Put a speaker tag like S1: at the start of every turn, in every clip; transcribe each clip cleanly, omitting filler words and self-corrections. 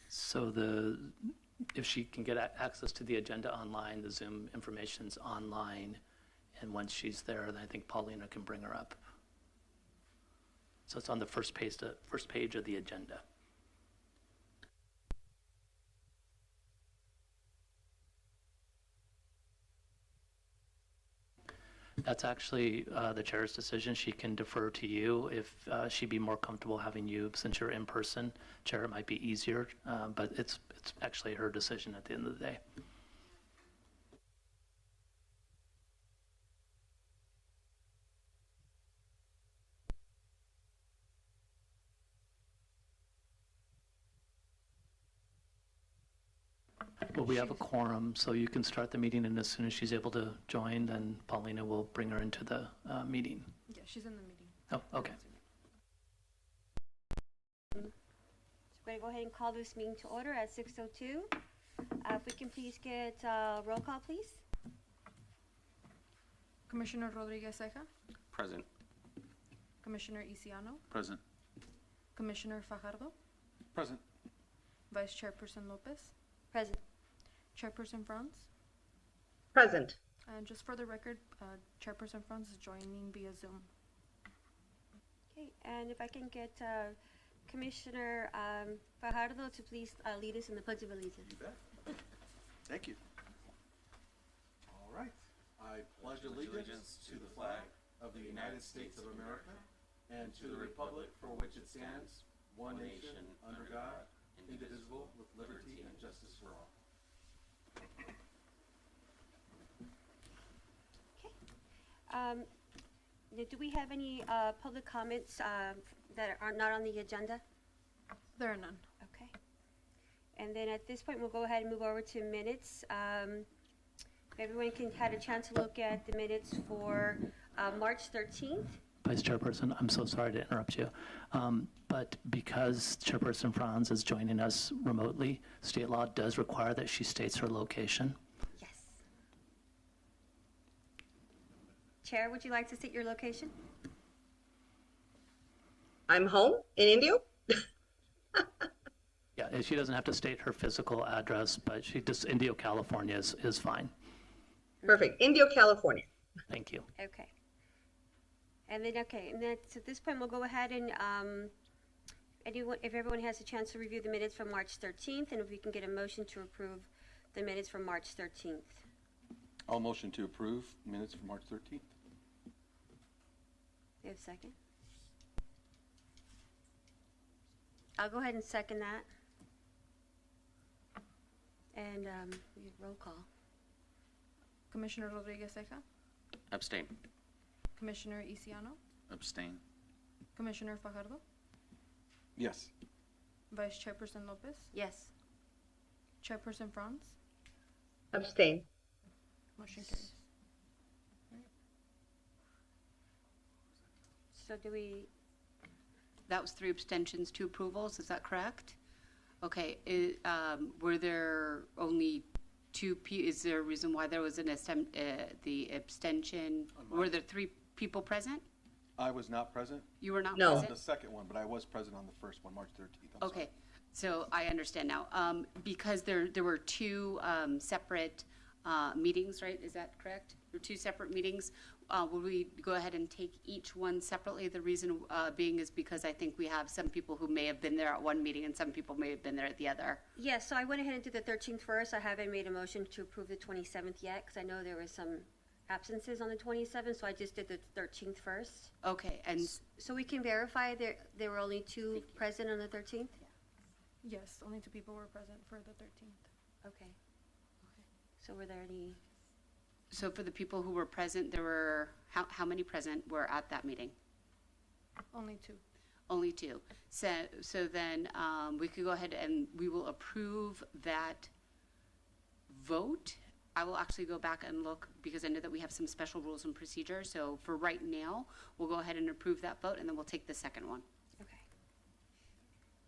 S1: So if she can get access to the agenda online, the Zoom information's online, and once she's there, then I think Paulina can bring her up. So it's on the first page of the agenda. That's actually the chair's decision. She can defer to you if she'd be more comfortable having you, since you're in person. Chair, it might be easier, but it's actually her decision at the end of the day. Well, we have a quorum, so you can start the meeting, and as soon as she's able to join, then Paulina will bring her into the meeting.
S2: Yeah, she's in the meeting.
S1: Oh, okay.
S3: So we're going to go ahead and call this meeting to order at 6:02. If we can please get roll call, please.
S2: Commissioner Rodriguez Ceja,
S4: Present.
S2: Commissioner Isiano,
S4: Present.
S2: Commissioner Fajardo,
S4: Present.
S2: Vice Chairperson Lopez,
S3: Present.
S2: Chairperson Franz,
S5: Present.
S2: and just for the record, Chairperson Franz is joining via Zoom.
S3: Okay, and if I can get Commissioner Fajardo to please lead us in the Pledge of Allegiance.
S6: Thank you. All right. I pledge allegiance to the flag of the United States of America and to the republic for which it stands, one nation, under God, indivisible, with liberty and justice for all.
S3: Do we have any public comments that are not on the agenda?
S2: There are none.
S3: Okay. And then at this point, we'll go ahead and move over to minutes. If everyone had a chance to look at the minutes for March 13th.
S1: Vice Chairperson, I'm so sorry to interrupt you, but because Chairperson Franz is joining us remotely, state law does require that she states her location.
S3: Yes. Chair, would you like to state your location?
S5: I'm home in Indio.
S1: Yeah, and she doesn't have to state her physical address, but she just, Indio, California is fine.
S5: Perfect. Indio, California.
S1: Thank you.
S3: Okay. And then, so at this point, we'll go ahead and, if everyone has a chance to review the minutes from March 13th, and if we can get a motion to approve the minutes from March 13th.
S4: I'll motion to approve minutes for March 13th.
S3: You have a second? I'll go ahead and second that. And we have roll call.
S2: Commissioner Rodriguez Ceja,
S4: Abstain.
S2: Commissioner Isiano,
S4: Abstain.
S2: Commissioner Fajardo,
S4: Yes.
S2: Vice Chairperson Lopez,
S3: Yes.
S2: Chairperson Franz,
S5: Abstain.
S2: motion carries.
S3: So do we,
S7: That was 3 abstentions, 2 approvals, is that correct? Okay, were there only 2, is there a reason why there was the abstention? Were there 3 people present?
S4: I was not present
S7: You were not
S5: No.
S4: on
S7: present?
S4: the second one, but I was present on the first one, March 13th. I'm sorry.
S7: Okay, so I understand now. Because there were 2 separate meetings, right? Is that correct? There were 2 separate meetings. Will we go ahead and take each one separately? The reason being is because I think we have some people who may have been there at one meeting and some people may have been there at the other.
S3: yes, so I went ahead and did the 13th first. I haven't made a motion to approve the 27th yet, because I know there was some absences on the 27th, so I just did the 13th first.
S7: Okay, and
S3: So we can verify there were only 2 present on the 13th?
S2: Yes, only 2 people were present for the 13th.
S3: Okay. So were there any,
S7: so for the people who were present, there were, how many present were at that meeting?
S2: Only 2.
S7: Only 2. So then we could go ahead and we will approve that vote. I will actually go back and look because I know that we have some special rules and procedures. So for right now, we'll go ahead and approve that vote and then we'll take the second one.
S3: okay.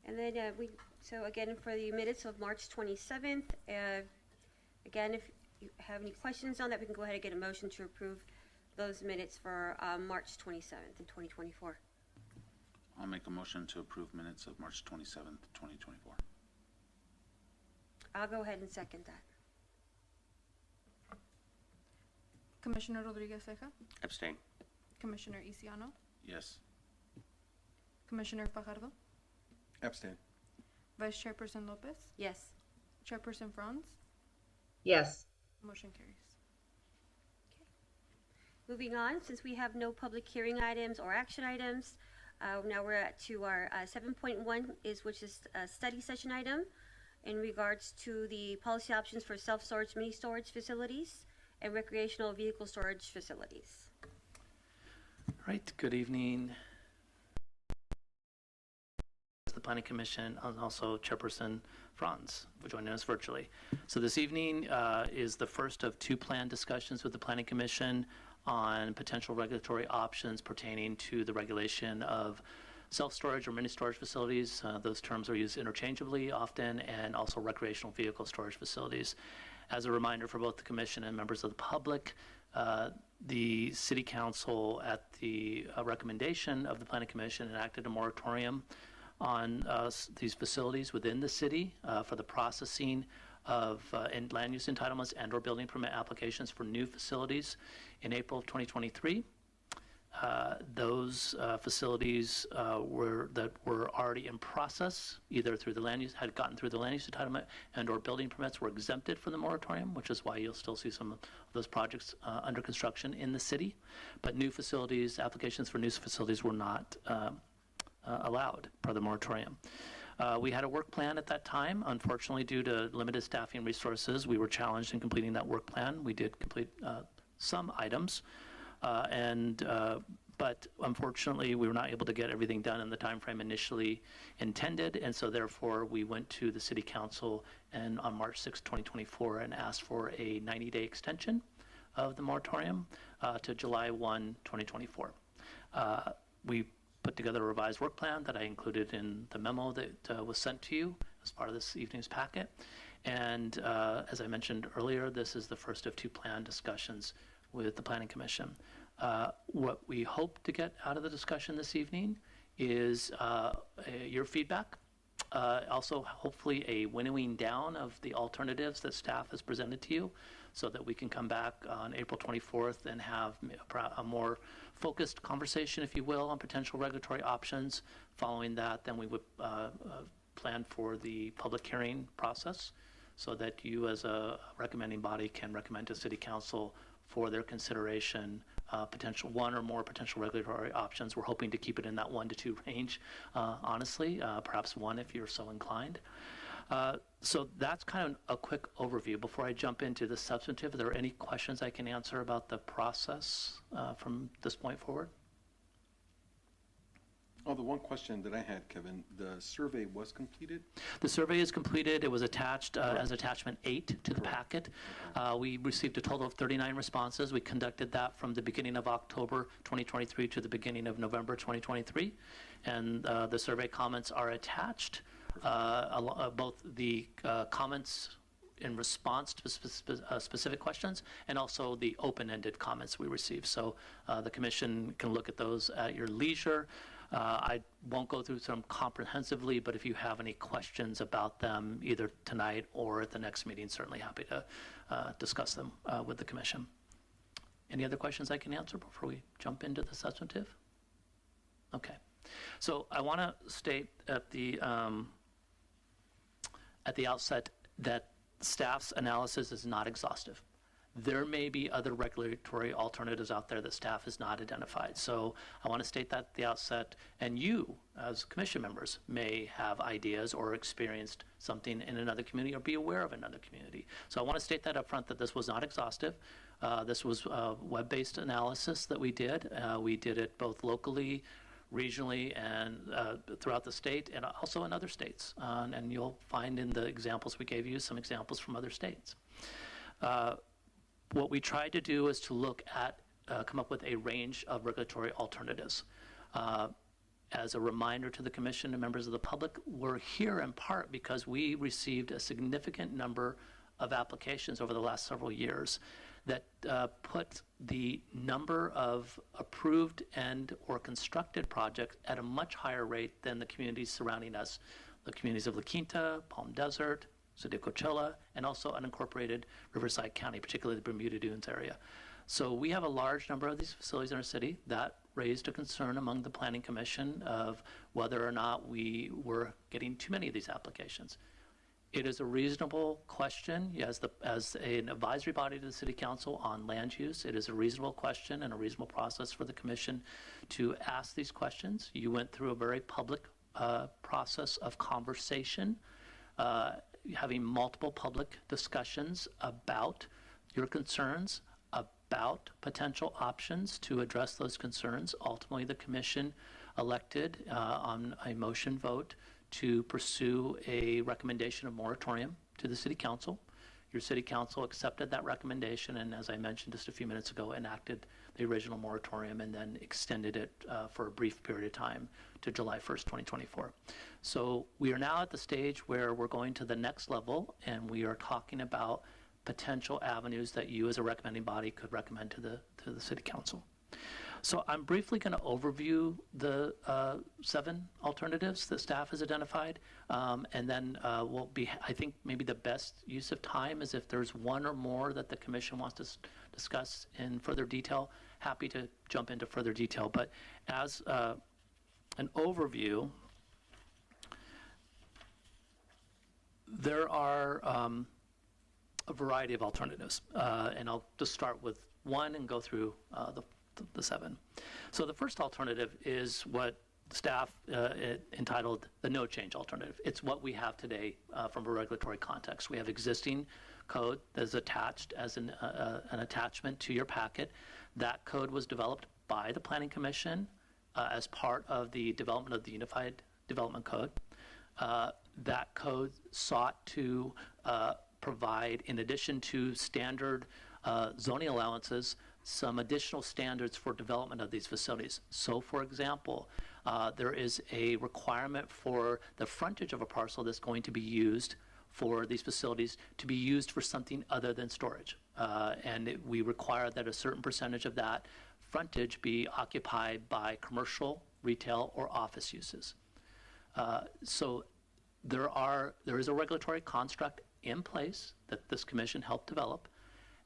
S3: And then so again, for the minutes of March 27th, again, if you have any questions on that, we can go ahead and get a motion to approve those minutes for March 27th in 2024.
S8: I'll make a motion to approve minutes of March 27th, 2024.
S3: I'll go ahead and second that.
S2: Commissioner Rodriguez Ceja,
S8: Abstain.
S2: Commissioner Isiano,
S6: Yes.
S2: Commissioner Fajardo,
S4: Abstain.
S2: Vice Chairperson Lopez,
S3: Yes.
S2: Chairperson Franz,
S5: Yes.
S2: motion carries.
S3: Moving on, since we have no public hearing items or action items, now we're to our 7.1 which is a study session item in regards to the policy options for self-storage, mini storage facilities and recreational vehicle storage facilities.
S1: All right, good evening. The Planning Commission and also Chairperson Franz for joining us virtually. So this evening is the first of two planned discussions with the Planning Commission on potential regulatory options pertaining to the regulation of self-storage or mini storage facilities. Those terms are used interchangeably often, and also recreational vehicle storage facilities. As a reminder for both the Commission and members of the public, the City Council, at the recommendation of the Planning Commission, enacted a moratorium on these facilities within the city for the processing of land use entitlements and or building permit applications for new facilities in April of 2023. Those facilities that were already in process, either through the land use, had gotten through the land use entitlement and or building permits, were exempted from the moratorium, which is why you'll still see some of those projects under construction in the city. But new facilities, applications for new facilities were not allowed per the moratorium. We had a work plan at that time. Unfortunately, due to limited staffing resources, we were challenged in completing that work plan. We did complete some items, but unfortunately, we were not able to get everything done in the time frame initially intended, and so therefore, we went to the City Council and on March 6, 2024, and asked for a 90-day extension of the moratorium to July 1, 2024. We put together a revised work plan that I included in the memo that was sent to you as part of this evening's packet. And as I mentioned earlier, this is the first of two planned discussions with the Planning Commission. What we hope to get out of the discussion this evening is your feedback, also hopefully a winnowing down of the alternatives that staff has presented to you, so that we can come back on April 24th and have a more focused conversation, if you will, on potential regulatory options. Following that, then we would plan for the public hearing process, so that you as a recommending body can recommend to City Council for their consideration potential one or more potential regulatory options. We're hoping to keep it in that 1 to 2 range, honestly, perhaps 1 if you're so inclined. So that's kind of a quick overview. Before I jump into the substantive, are there any questions I can answer about the process from this point forward?
S4: Oh, the one question that I had, Kevin, the survey was completed?
S1: The survey is completed. It was attached as attachment 8 to the packet. We received a total of 39 responses. We conducted that from the beginning of October 2023 to the beginning of November 2023. And the survey comments are attached. Both the comments in response to specific questions and also the open-ended comments we received. So the Commission can look at those at your leisure. I won't go through them comprehensively, but if you have any questions about them, either tonight or at the next meeting, certainly happy to discuss them with the Commission. Any other questions I can answer before we jump into the substantive? Okay. So I want to state at the outset that staff's analysis is not exhaustive. There may be other regulatory alternatives out there that staff has not identified. So I want to state that at the outset, and you, as Commission members, may have ideas or experienced something in another community or be aware of another community. So I want to state that up front, that this was not exhaustive. This was a web-based analysis that we did. We did it both locally, regionally, and throughout the state, and also in other states. And you'll find in the examples we gave you some examples from other states. What we tried to do is to look at, come up with a range of regulatory alternatives. As a reminder to the Commission and members of the public, we're here in part because we received a significant number of applications over the last several years that put the number of approved and or constructed projects at a much higher rate than the communities surrounding us, the communities of La Quinta, Palm Desert, City of Coachella, and also unincorporated Riverside County, particularly the Bermuda Dunes area. So we have a large number of these facilities in our city. That raised a concern among the Planning Commission of whether or not we were getting too many of these applications. It is a reasonable question, as an advisory body to the City Council on land use. It is a reasonable question and a reasonable process for the commission to ask these questions. You went through a very public process of conversation, having multiple public discussions about your concerns, about potential options to address those concerns. Ultimately, the commission elected on a motion vote to pursue a recommendation of moratorium to the City Council. Your City Council accepted that recommendation, and as I mentioned just a few minutes ago, enacted the original moratorium and then extended it for a brief period of time to July 1st, 2024. So we are now at the stage where we're going to the next level, and we are talking about potential avenues that you as a recommending body could recommend to the City Council. So I'm briefly going to overview the 7 alternatives that staff has identified, and then I think maybe the best use of time is if there's one or more that the commission wants to discuss in further detail, happy to jump into further detail. But as an overview, there are a variety of alternatives, and I'll just start with one and go through the 7. So the first alternative is what staff entitled the no change alternative. It's what we have today from a regulatory context. We have existing code that is attached as an attachment to your packet. That code was developed by the Planning Commission as part of the development of the Unified Development Code. That code sought to provide, in addition to standard zoning allowances, some additional standards for development of these facilities. So, for example, there is a requirement for the frontage of a parcel that's going to be used for these facilities to be used for something other than storage. We require that a certain percentage of that frontage be occupied by commercial, retail, or office uses. So there is a regulatory construct in place that this commission helped develop,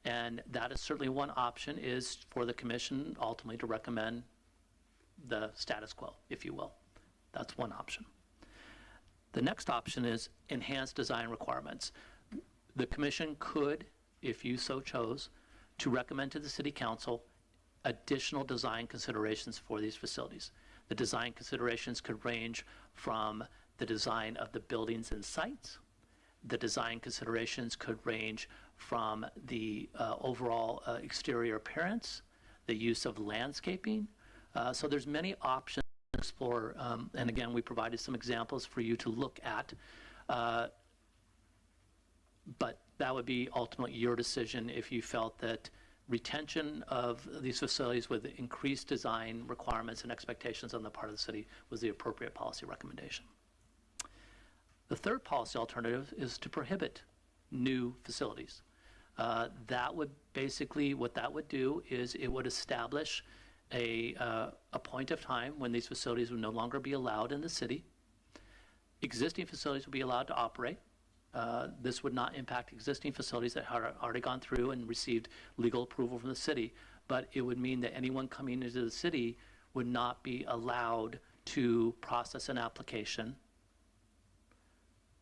S1: and that is certainly one option, is for the commission ultimately to recommend the status quo, if you will. That's one option. The next option is enhanced design requirements. The commission could, if you so chose, to recommend to the City Council additional design considerations for these facilities. The design considerations could range from the design of the buildings and sites. The design considerations could range from the overall exterior appearance, the use of landscaping. So there's many options to explore, and again, we provided some examples for you to look at. But that would be ultimately your decision if you felt that retention of these facilities with increased design requirements and expectations on the part of the city was the appropriate policy recommendation. The third policy alternative is to prohibit new facilities. That would basically, what that would do is it would establish a point of time when these facilities would no longer be allowed in the city. Existing facilities would be allowed to operate. This would not impact existing facilities that have already gone through and received legal approval from the city, but it would mean that anyone coming into the city would not be allowed to process an application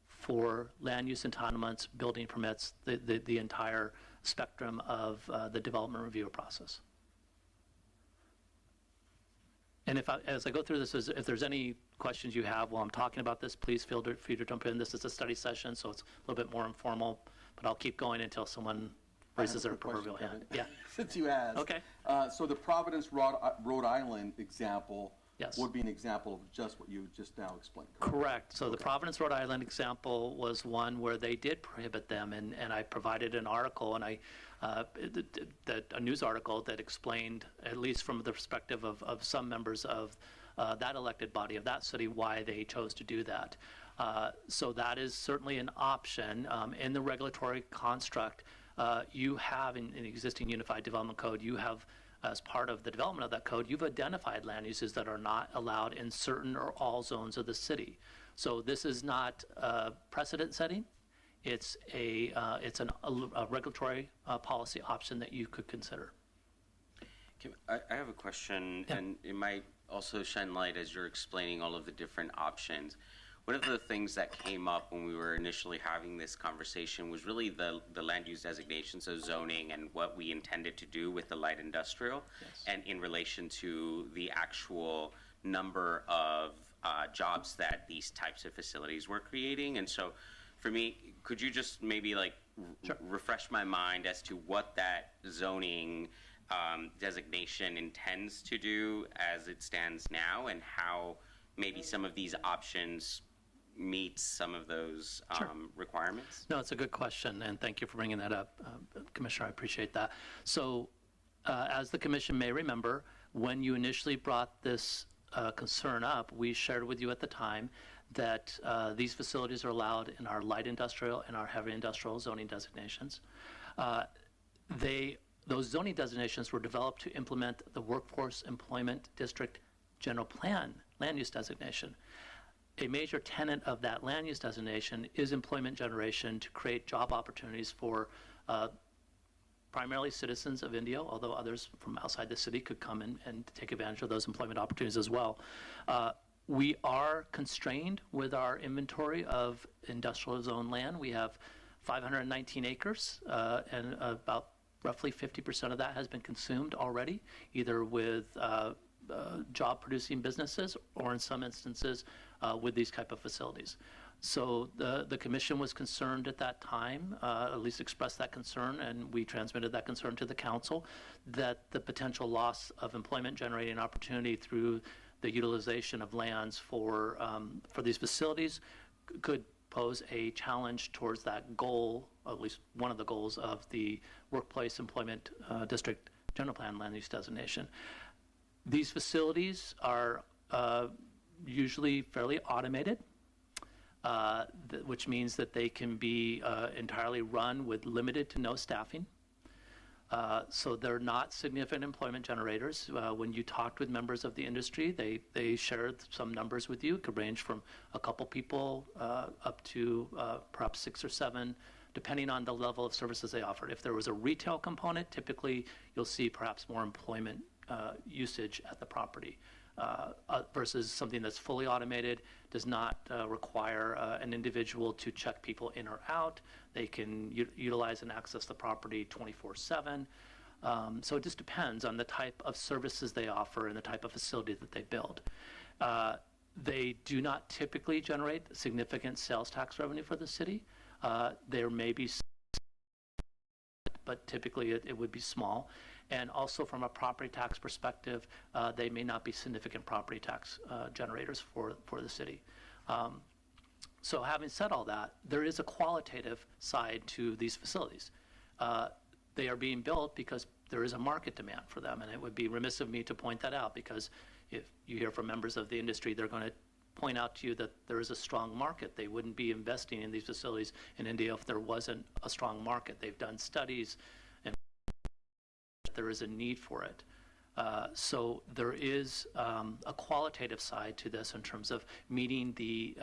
S1: for land use entitlements, building permits, the entire spectrum of the development review process. And as I go through this, if there's any questions you have while I'm talking about this, please feel free to jump in. This is a study session, so it's a little bit more informal, but I'll keep going until someone raises their proverbial hand. Yeah.
S6: Since you asked.
S1: Okay.
S6: So the Providence, Rhode Island example
S1: Yes.
S6: would be an example of just what you just now explained.
S1: Correct. So the Providence, Rhode Island example was one where they did prohibit them, and I provided an article, and a news article that explained, at least from the perspective of some members of that elected body of that city, why they chose to do that. So that is certainly an option. In the regulatory construct, you have in the existing Unified Development Code, you have, as part of the development of that code, you've identified land uses that are not allowed in certain or all zones of the city. So this is not precedent setting. a regulatory policy option that you could consider.
S8: I have a question,
S1: Yeah.
S8: and it might also shine light as you're explaining all of the different options. One of the things that came up when we were initially having this conversation was really the land use designation, so zoning and what we intended to do with the light industrial,
S1: Yes.
S8: and in relation to the actual number of jobs that these types of facilities were creating. And so for me, could you just maybe like
S1: Sure.
S8: refresh my mind as to what that zoning designation intends to do as it stands now, and how maybe some of these options meet some of those
S1: Sure.
S8: requirements?
S1: No, it's a good question, and thank you for bringing that up, Commissioner. I appreciate that. So, as the commission may remember, when you initially brought this concern up, we shared with you at the time that these facilities are allowed in our light industrial and our heavy industrial zoning designations. Those zoning designations were developed to implement the Workforce Employment District General Plan land use designation. A major tenet of that land use designation is employment generation to create job opportunities for primarily citizens of Indio, although others from outside the city could come in and take advantage of those employment opportunities as well. We are constrained with our inventory of industrial zone land. We have 519 acres, and about roughly 50% of that has been consumed already, either with job-producing businesses or in some instances with these type of facilities. So the commission was concerned at that time, at least expressed that concern, and we transmitted that concern to the council, that the potential loss of employment generating opportunity through the utilization of lands for these facilities could pose a challenge towards that goal, at least one of the goals of the Workplace Employment District General Plan land use designation. These facilities are usually fairly automated, which means that they can be entirely run with limited to no staffing. So they're not significant employment generators. When you talked with members of the industry, they shared some numbers with you. It could range from a couple people up to perhaps 6 or 7, depending on the level of services they offered. If there was a retail component, typically you'll see perhaps more employment usage at the property versus something that's fully automated, does not require an individual to check people in or out. They can utilize and access the property 24/7. So it just depends on the type of services they offer and the type of facility that they build. They do not typically generate significant sales tax revenue for the city. There may be, but typically it would be small. And also from a property tax perspective, they may not be significant property tax generators for the city. So having said all that, there is a qualitative side to these facilities. They are being built because there is a market demand for them, and it would be remiss of me to point that out, because if you hear from members of the industry, they're going to point out to you that there is a strong market. They wouldn't be investing in these facilities in India if there wasn't a strong market. They've done studies, and there is a need for it. So there is a qualitative side to this in terms of meeting the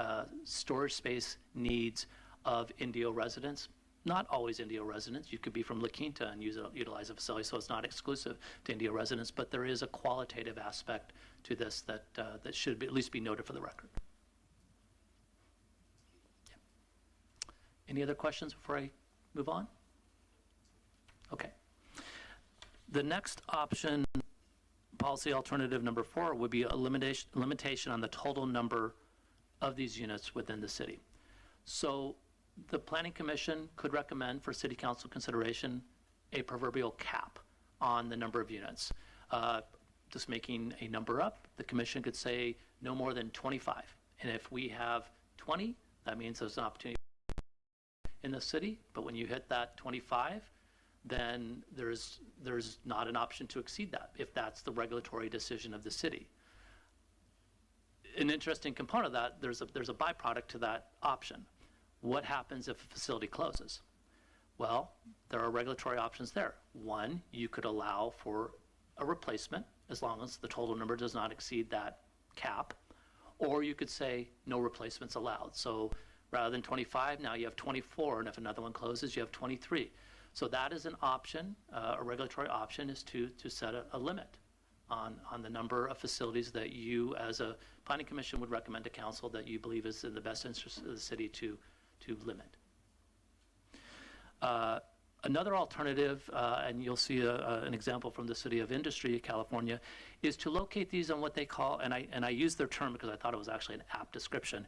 S1: storage space needs of Indio residents. Not always Indio residents. You could be from La Quinta and utilize a facility, so it's not exclusive to Indio residents, but there is a qualitative aspect to this that should at least be noted for the record. Yeah. Any other questions before I move on? Okay. The next option, policy alternative number 4, would be a limitation on the total number of these units within the city. So the Planning Commission could recommend for City Council consideration a proverbial cap on the number of units. Just making a number up, the Commission could say no more than 25. And if we have 20, that means there's an opportunity in the city, but when you hit that 25, then there's not an option to exceed that if that's the regulatory decision of the city. An interesting component of that, there's a byproduct to that option. What happens if a facility closes? Well, there are regulatory options there. One, you could allow for a replacement as long as the total number does not exceed that cap, or you could say no replacements allowed. So Rather than 25, now you have 24, and if another one closes, you have 23. So that is an option, a regulatory option is to set a limit on the number of facilities that you, as a planning commission, would recommend to council that you believe is in the best interest of the city to limit. Another alternative, and you'll see an example from the City of Industry, California, is to locate these on what they call, and I use their term because I thought it was actually an apt description,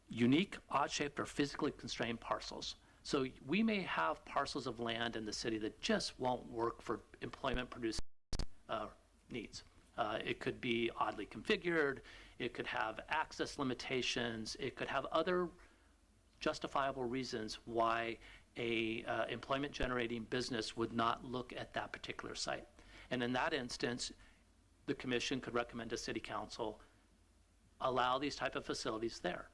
S1: unique, odd-shaped, or physically constrained parcels. So we may have parcels of land in the city that just won't work for employment-producing needs. It could be oddly configured, it could have access limitations, it could have other justifiable reasons why a employment-generating business would not look at that particular site. And in that instance, the commission could recommend to city council allow these type of facilities there.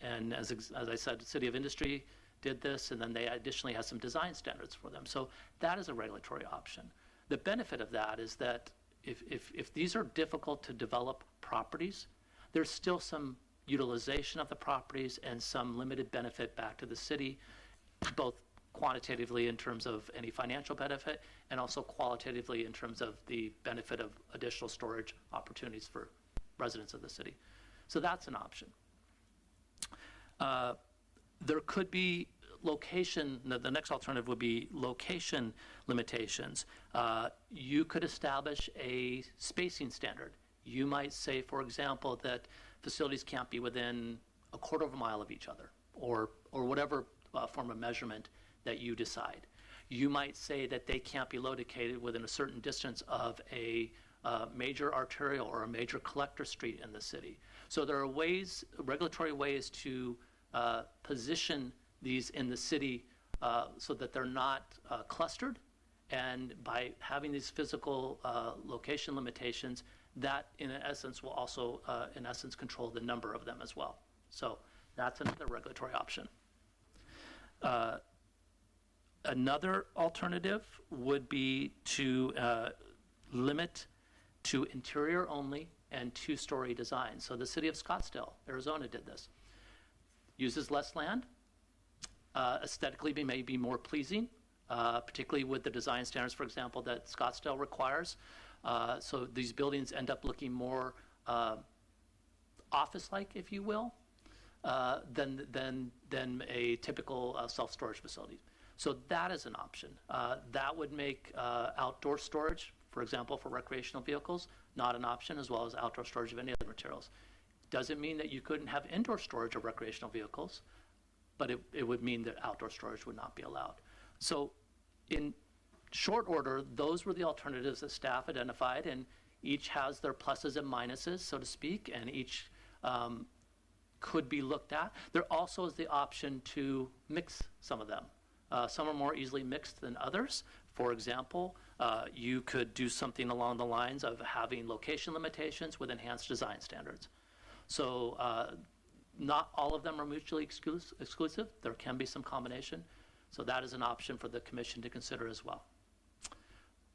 S1: And as I said, the City of Industry did this, and then they additionally have some design standards for them. So that is a regulatory option. The benefit of that is that if these are difficult to develop properties, there's still some utilization of the properties and some limited benefit back to the city, both quantitatively in terms of any financial benefit and also qualitatively in terms of the benefit of additional storage opportunities for residents of the city. So that's an option. There could be location, the next alternative would be location limitations. You could establish a spacing standard. You might say, for example, that facilities can't be within a quarter of a mile of each other, or whatever form of measurement that you decide. You might say that they can't be located within a certain distance of a major arterial or a major collector street in the city. So there are ways, regulatory ways to position these in the city so that they're not clustered. And by having these physical location limitations, that in essence will also, in essence, control the number of them as well. So that's another regulatory option. Another alternative would be to limit to interior only and two-story design. So the city of Scottsdale, Arizona did this. Uses less land, aesthetically may be more pleasing, particularly with the design standards, for example, that Scottsdale requires. So these buildings end up looking more office-like, if you will, than a typical self-storage facility. So that is an option. That would make outdoor storage, for example, for recreational vehicles, not an option, as well as outdoor storage of any other materials. Doesn't mean that you couldn't have indoor storage of recreational vehicles, but it would mean that outdoor storage would not be allowed. So in short order, those were the alternatives that staff identified, and each has their pluses and minuses, so to speak, and each could be looked at. There also is the option to mix some of them. Some are more easily mixed than others. For example, you could do something along the lines of having location limitations with enhanced design standards. So not all of them are mutually exclusive. There can be some combination. So that is an option for the commission to consider as well.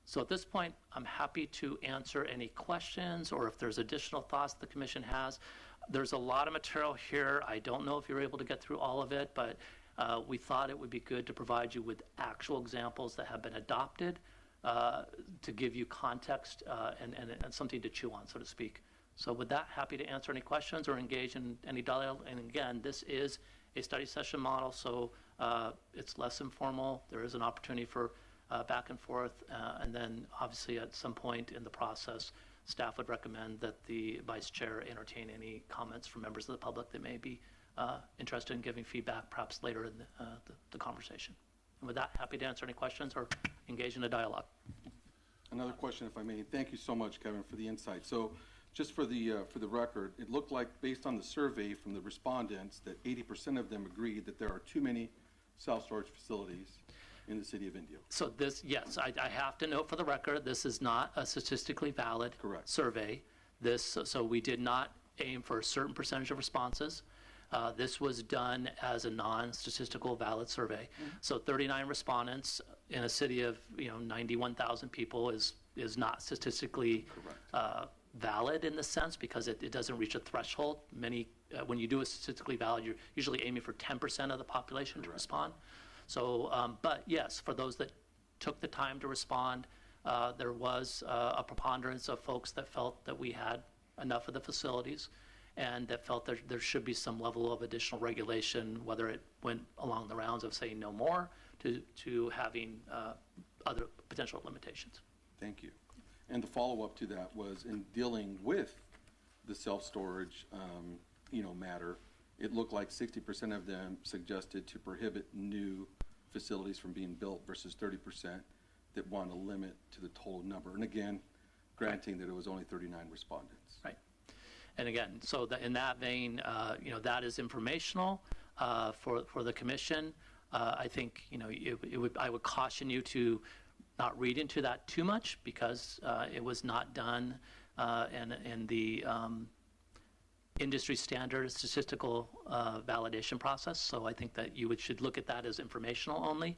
S1: So at this point, I'm happy to answer any questions or if there's additional thoughts the commission has. There's a lot of material here. I don't know if you're able to get through all of it, but we thought it would be good to provide you with actual examples that have been adopted to give you context and something to chew on, so to speak. So with that, happy to answer any questions or engage in any dialogue. And again, this is a study session model, so it's less informal. There is an opportunity for back and forth, and then obviously at some point in the process, staff would recommend that the vice chair entertain any comments from members of the public that may be interested in giving feedback perhaps later in the conversation. And with that, happy to answer any questions or engage in a dialogue.
S4: Another question, if I may. Thank you so much, Kevin, for the insight. So just for the record, it looked like based on the survey from the respondents that 80% of them agreed that there are too many self-storage facilities in the city of Indio.
S1: So this, yes, I have to note for the record, this is not a statistically valid
S4: Correct.
S1: survey. So we did not aim for a certain percentage of responses. This was done as a non-statistical valid survey. So 39 respondents in a city of 91,000 people is not statistically valid in the sense because it doesn't reach a threshold. Many, when you do a statistically valid, you're usually aiming for 10% of the population to respond. So, but yes, for those that took the time to respond, there was a preponderance of folks that felt that we had enough of the facilities and that felt there should be some level of additional regulation, whether it went along the rounds of saying no more to having other potential limitations.
S4: Thank you. And the follow-up to that was in dealing with the self-storage, matter, it looked like 60% of them suggested to prohibit new facilities from being built versus 30% that want to limit to the total number. And again, granting that it was only 39 respondents.
S1: Right. And again, so in that vein, that is informational for the commission. I think, I would caution you to not read into that too much because it was not done in the industry standard statistical validation process. So I think that you should look at that as informational only.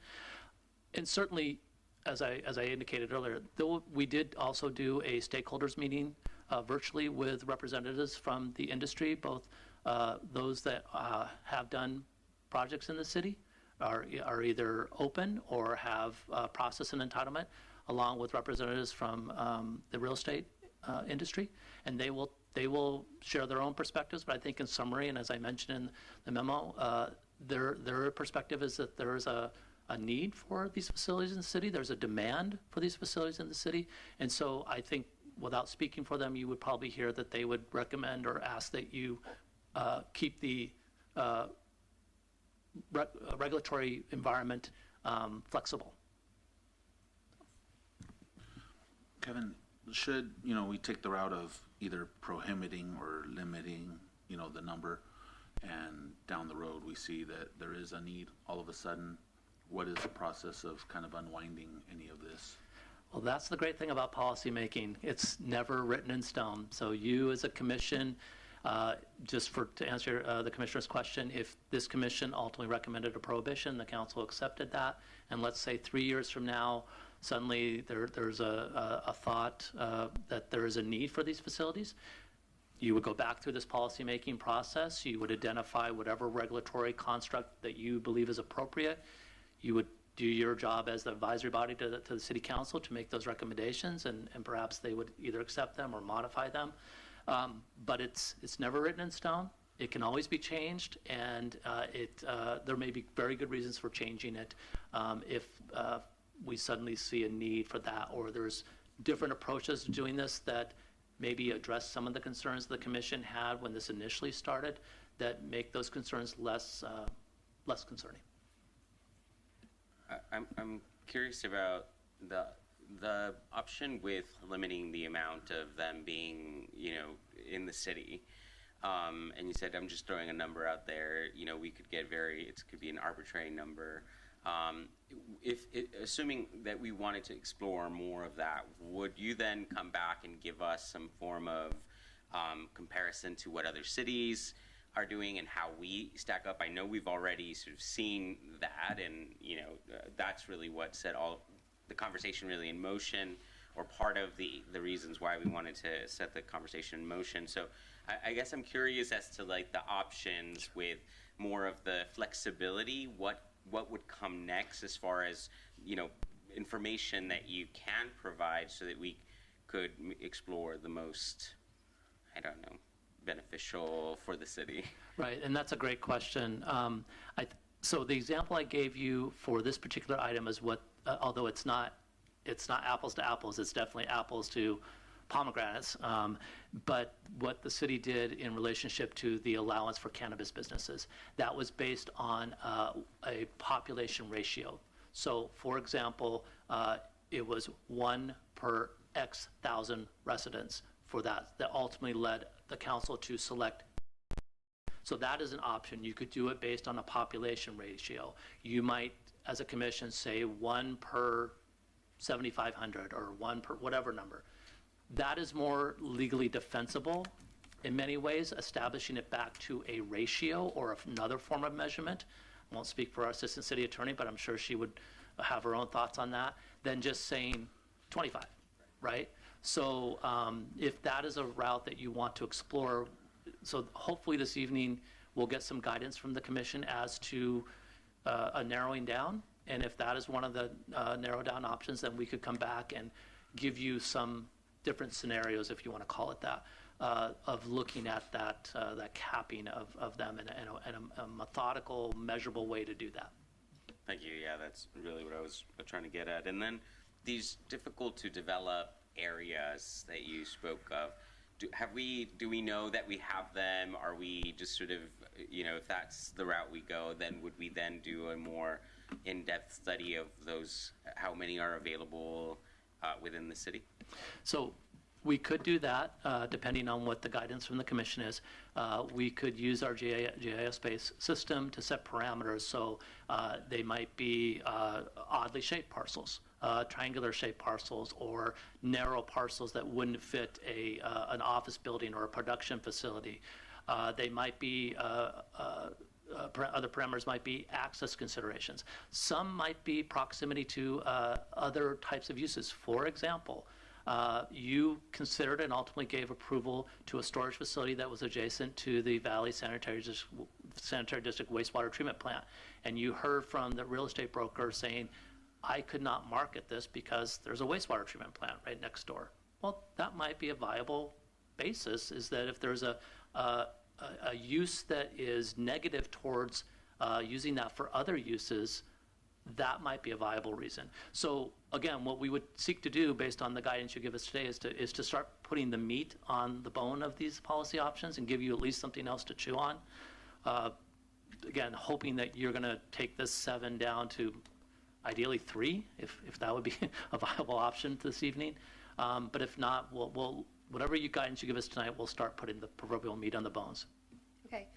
S1: And certainly, as I indicated earlier, though we did also do a stakeholders meeting virtually with representatives from the industry, both those that have done projects in the city are either open or have process and entitlement, along with representatives from the real estate industry, and they will share their own perspectives. But I think in summary, and as I mentioned in the memo, their perspective is that there is a need for these facilities in the city. There's a demand for these facilities in the city. And so I think without speaking for them, you would probably hear that they would recommend or ask that you keep the regulatory environment flexible.
S6: Kevin, should, we take the route of either prohibiting or limiting, the number, and down the road we see that there is a need all of a sudden, what is the process of kind of unwinding any of this?
S1: Well, that's the great thing about policymaking. It's never written in stone. So you as a commission, to answer the commissioner's question, if this commission ultimately recommended a prohibition, the council accepted that, and let's say 3 years from now, suddenly there's a thought that there is a need for these facilities, you would go back through this policymaking process. You would identify whatever regulatory construct that you believe is appropriate. You would do your job as the advisory body to the city council to make those recommendations, and perhaps they would either accept them or modify them. But it's never written in stone. It can always be changed, and there may be very good reasons for changing it if we suddenly see a need for that, or there's different approaches to doing this that maybe address some of the concerns the commission had when this initially started that make those concerns less concerning.
S8: I'm curious about the option with limiting the amount of them being, in the city. And you said, I'm just throwing a number out there, we could get it could be an arbitrary number. Assuming that we wanted to explore more of that, would you then come back and give us some form of comparison to what other cities are doing and how we stack up? I know we've already sort of seen that, and that's really what set all the conversation really in motion, or part of the reasons why we wanted to set the conversation in motion. So I guess I'm curious as to like the options with more of the flexibility. What would come next as far as information that you can provide so that we could explore the most, beneficial for the city?
S1: Right, and that's a great question. So the example I gave you for this particular item is what, although it's not apples to apples, it's definitely apples to pomegranates. But what the city did in relationship to the allowance for cannabis businesses, that was based on a population ratio. So, for example, it was 1 per X thousand residents for that ultimately led the council to select. So that is an option. You could do it based on a population ratio. You might, as a commission, say 1 per 7,500 or 1 per whatever number. That is more legally defensible in many ways, establishing it back to a ratio or another form of measurement. I won't speak for our assistant city attorney, but I'm sure she would have her own thoughts on that, than just saying 25. right? So if that is a route that you want to explore, so hopefully this evening we'll get some guidance from the commission as to a narrowing down. And if that is one of the narrow down options, then we could come back and give you some different scenarios, if you want to call it that, of looking at that capping of them in a methodical, measurable way to do that.
S8: Thank you. Yeah, that's really what I was trying to get at. And then these difficult to develop areas that you spoke of, do we know that we have them? Are we just sort of, if that's the route we go, then would we then do a more in-depth study of those, how many are available within the city?
S1: So we could do that, depending on what the guidance from the commission is. We could use our GIS-based system to set parameters, so they might be oddly shaped parcels, triangular shaped parcels, or narrow parcels that wouldn't fit an office building or a production facility. They might be other parameters might be access considerations. Some might be proximity to other types of uses. For example, you considered and ultimately gave approval to a storage facility that was adjacent to the Valley Sanitary District wastewater treatment plant. And you heard from the real estate broker saying, I could not market this because there's a wastewater treatment plant right next door. Well, that might be a viable basis, is that if there's a use that is negative towards using that for other uses, that might be a viable reason. So again, what we would seek to do based on the guidance you give us today is to start putting the meat on the bone of these policy options and give you at least something else to chew on. Again, hoping that you're going to take this 7 down to ideally 3, if that would be a viable option this evening. But if not, we'll whatever guidance you give us tonight, we'll start putting the proverbial meat on the bones.
S3: Okay.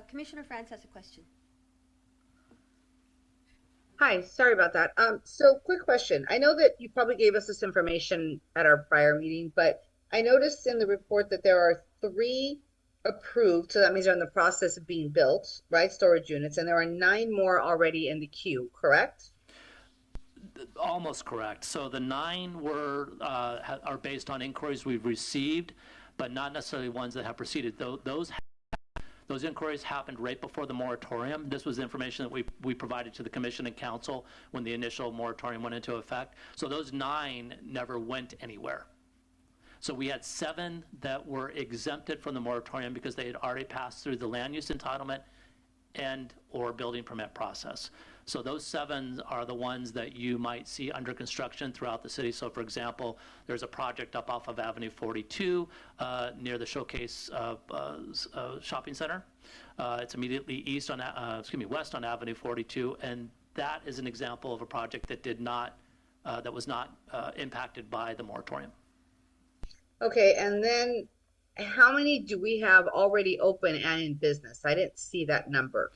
S3: Commissioner France has a question.
S5: Hi, sorry about that. So quick question. I know that you probably gave us this information at our prior meeting, but I noticed in the report that there are 3 approved, so that means they're in the process of being built, right? Storage units, and there are 9 more already in the queue, correct?
S1: Almost correct. So the 9 are based on inquiries we've received, but not necessarily ones that have proceeded. Those inquiries happened right before the moratorium. This was information that we provided to the commission and council when the initial moratorium went into effect. So those 9 never went anywhere. So we had 7 that were exempted from the moratorium because they had already passed through the land use entitlement and or building permit process. So those 7 are the ones that you might see under construction throughout the city. So for example, there's a project up off of Avenue 42 near the Showcase Shopping Center. It's immediately west on Avenue 42, and that is an example of a project that was not impacted by the moratorium.
S5: Okay, and then how many do we have already open and in business? I didn't see that number.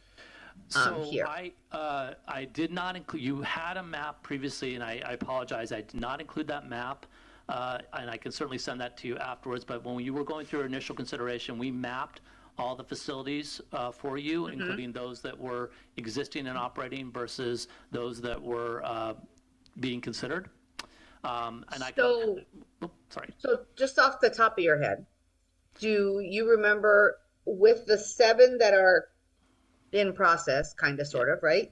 S5: Here.
S1: I did not include, you had a map previously, and I apologize, I did not include that map, and I can certainly send that to you afterwards, but when you were going through initial consideration, we mapped all the facilities for you, including those that were existing and operating versus those that were being considered. So
S5: just off the top of your head, do you remember with the 7 that are in process, kind of, sort of, right?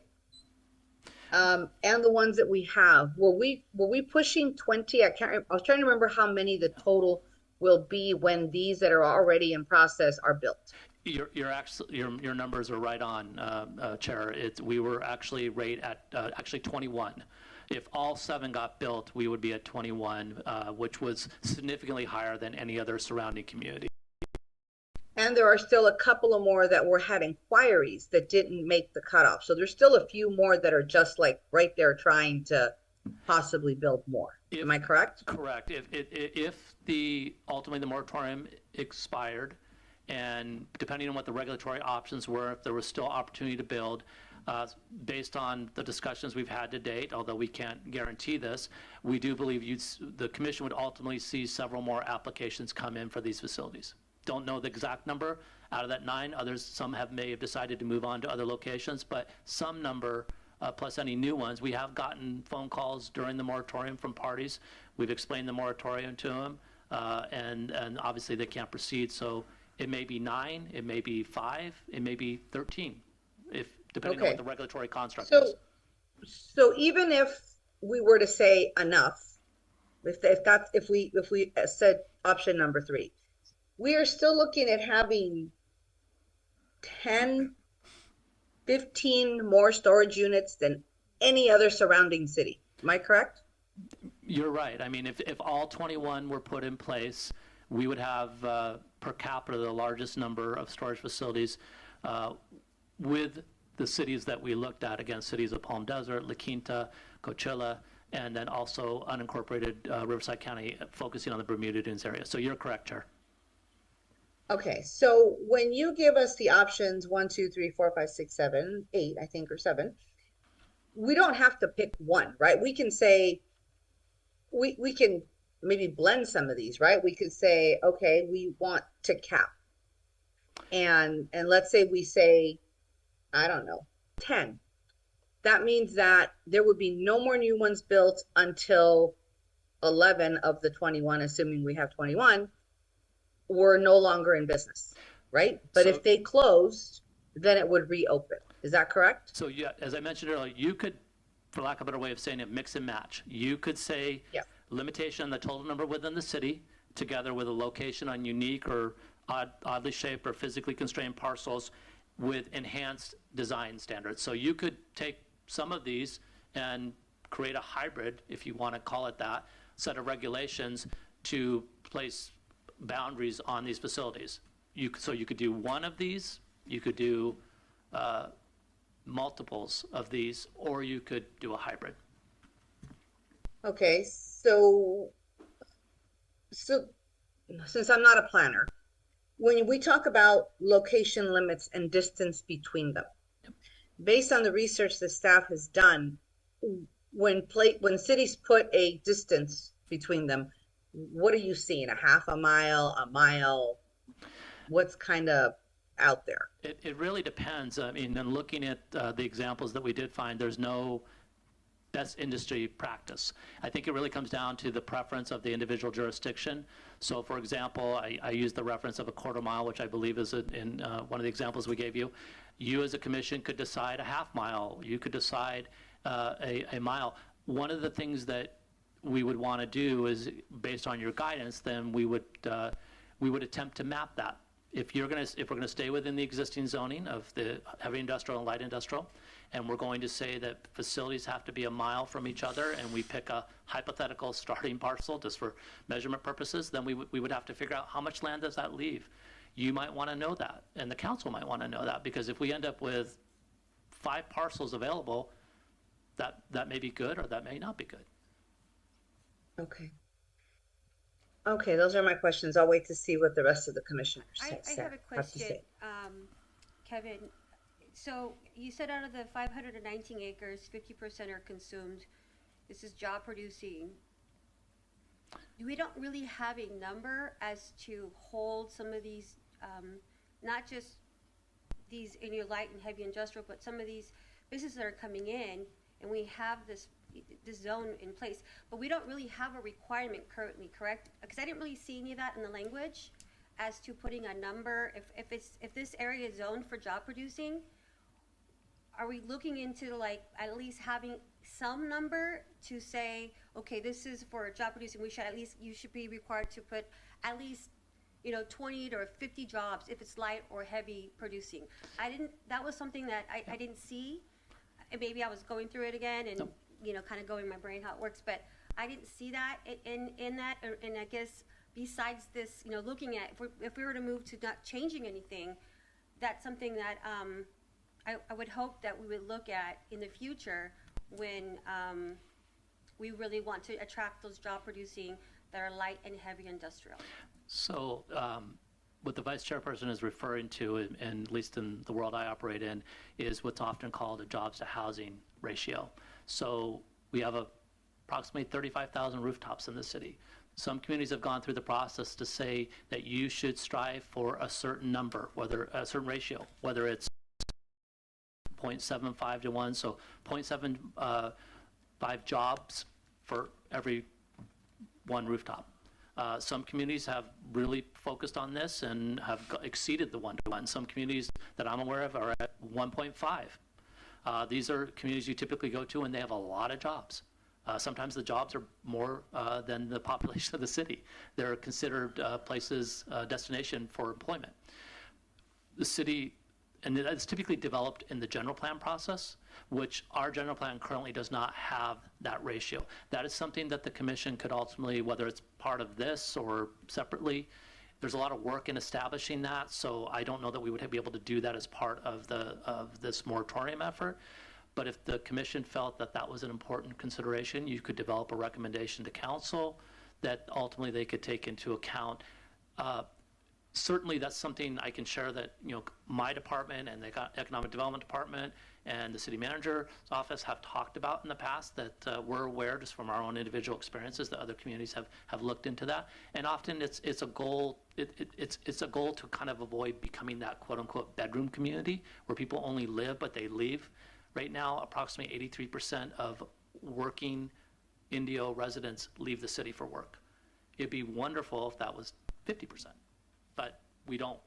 S5: And the ones that we have, were we pushing 20? I was trying to remember how many the total will be when these that are already in process are built.
S1: Your numbers are right on, Chair. We were actually right at 21. If all 7 got built, we would be at 21, which was significantly higher than any other surrounding community.
S5: And there are still a couple of more that had inquiries that didn't make the cutoff. So there's still a few more that are just like right there trying to possibly build more. Am I correct?
S1: Correct. If ultimately the moratorium expired, and depending on what the regulatory options were, if there was still opportunity to build, based on the discussions we've had to date, although we can't guarantee this, we do believe the commission would ultimately see several more applications come in for these facilities. Don't know the exact number out of that 9. Some may have decided to move on to other locations, but some number, plus any new ones. We have gotten phone calls during the moratorium from parties We've explained the moratorium to them, and obviously they can't proceed. So it may be 9, it may be 5, it may be 13, depending on
S5: Okay.
S1: what the regulatory construct
S5: So,
S1: is.
S5: so even if we were to say enough, if we said option number 3, we are still looking at having 10, 15 more storage units than any other surrounding city. Am I correct?
S1: You're right. I mean, if all 21 were put in place, we would have per capita the largest number of storage facilities with the cities that we looked at, again, cities of Palm Desert, La Quinta, Coachella, and then also unincorporated Riverside County, focusing on the Bermuda Dunes area. So you're correct, Chair.
S5: Okay, so when you give us the options 1, 2, 3, 4, 5, 6, 7, 8, I think, or 7, we don't have to pick one, right? We can say, we can maybe blend some of these, right? We could say, okay, we want to cap. And let's say we say, I don't know, 10. That means that there would be no more new ones built until 11 of the 21, assuming we have 21, were no longer in business, right? But
S1: So-
S5: if they closed, then it would reopen. Is that correct?
S1: So yeah, as I mentioned earlier, you could, for lack of a better way of saying it, mix and match. You could say
S5: Yeah.
S1: limitation on the total number within the city, together with a location on unique or oddly shaped or physically constrained parcels with enhanced design standards. So you could take some of these and create a hybrid, if you want to call it that, set of regulations to place boundaries on these facilities. So you could do one of these, you could do multiples of these, or you could do a hybrid.
S5: Okay, so since I'm not a planner, when we talk about location limits and distance between them, based on the research the staff has done, when cities put a distance between them, what are you seeing? A half a mile, a mile? What's kind of out there?
S1: It really depends. I mean, and looking at the examples that we did find, there's no best industry practice. I think it really comes down to the preference of the individual jurisdiction. So for example, I used the reference of a quarter mile, which I believe is in one of the examples we gave you. You as a commission could decide a half mile. You could decide a mile. One of the things that we would want to do is, based on your guidance, then we would attempt to map that. If we're going to stay within the existing zoning of the heavy industrial and light industrial, and we're going to say that facilities have to be a mile from each other, and we pick a hypothetical starting parcel just for measurement purposes, then we would have to figure out how much land does that leave. You might want to know that, and the council might want to know that, because if we end up with 5 parcels available, that may be good or that may not be good.
S5: Okay. Okay, those are my questions. I'll wait to see what the rest of the commissioners
S3: I
S5: say.
S3: have a
S5: to
S3: question,
S5: say.
S3: Kevin. So you said out of the 519 acres, 50% are consumed. This is job producing. We don't really have a number as to hold some of these, not just these in your light and heavy industrial, but some of these businesses that are coming in, and we have this zone in place, but we don't really have a requirement currently, correct? Because I didn't really see any of that in the language as to putting a number. If this area is zoned for job producing, are we looking into like at least having some number to say, okay, this is for job producing, you should be required to put at least 20 or 50 jobs if it's light or heavy producing. That was something that I didn't see. And maybe I was going through it again and kind of going in my brain how it works, but I didn't see that in that. And I guess besides this, looking at if we were to move to not changing anything, that's something that I would hope that we would look at in the future when we really want to attract those job producing that are light and heavy industrial.
S1: So what the vice chairperson is referring to, and at least in the world I operate in, is what's often called a jobs to housing ratio. So we have approximately 35,000 rooftops in the city. Some communities have gone through the process to say that you should strive for a certain number, whether a certain ratio, whether it's 0.75 to 1, so 0.75 jobs for every one rooftop. Some communities have really focused on this and have exceeded the 1-to-1. Some communities that I'm aware of are at 1.5. These are communities you typically go to and they have a lot of jobs. Sometimes the jobs are more than the population of the city. They're considered places, destination for employment. The city, and it's typically developed in the general plan process, which our general plan currently does not have that ratio. That is something that the commission could ultimately, whether it's part of this or separately, there's a lot of work in establishing that, so I don't know that we would be able to do that as part of this moratorium effort. But if the commission felt that that was an important consideration, you could develop a recommendation to council that ultimately they could take into account. Certainly, that's something I can share that, my department and the Economic Development Department and the city manager's office have talked about in the past, that we're aware just from our own individual experiences that other communities have looked into that. And often it's a goal, it's a goal to kind of avoid becoming that quote unquote bedroom community where people only live but they leave. Right now, approximately 83% of working Indio residents leave the city for work. It'd be wonderful if that was 50%. But we don't,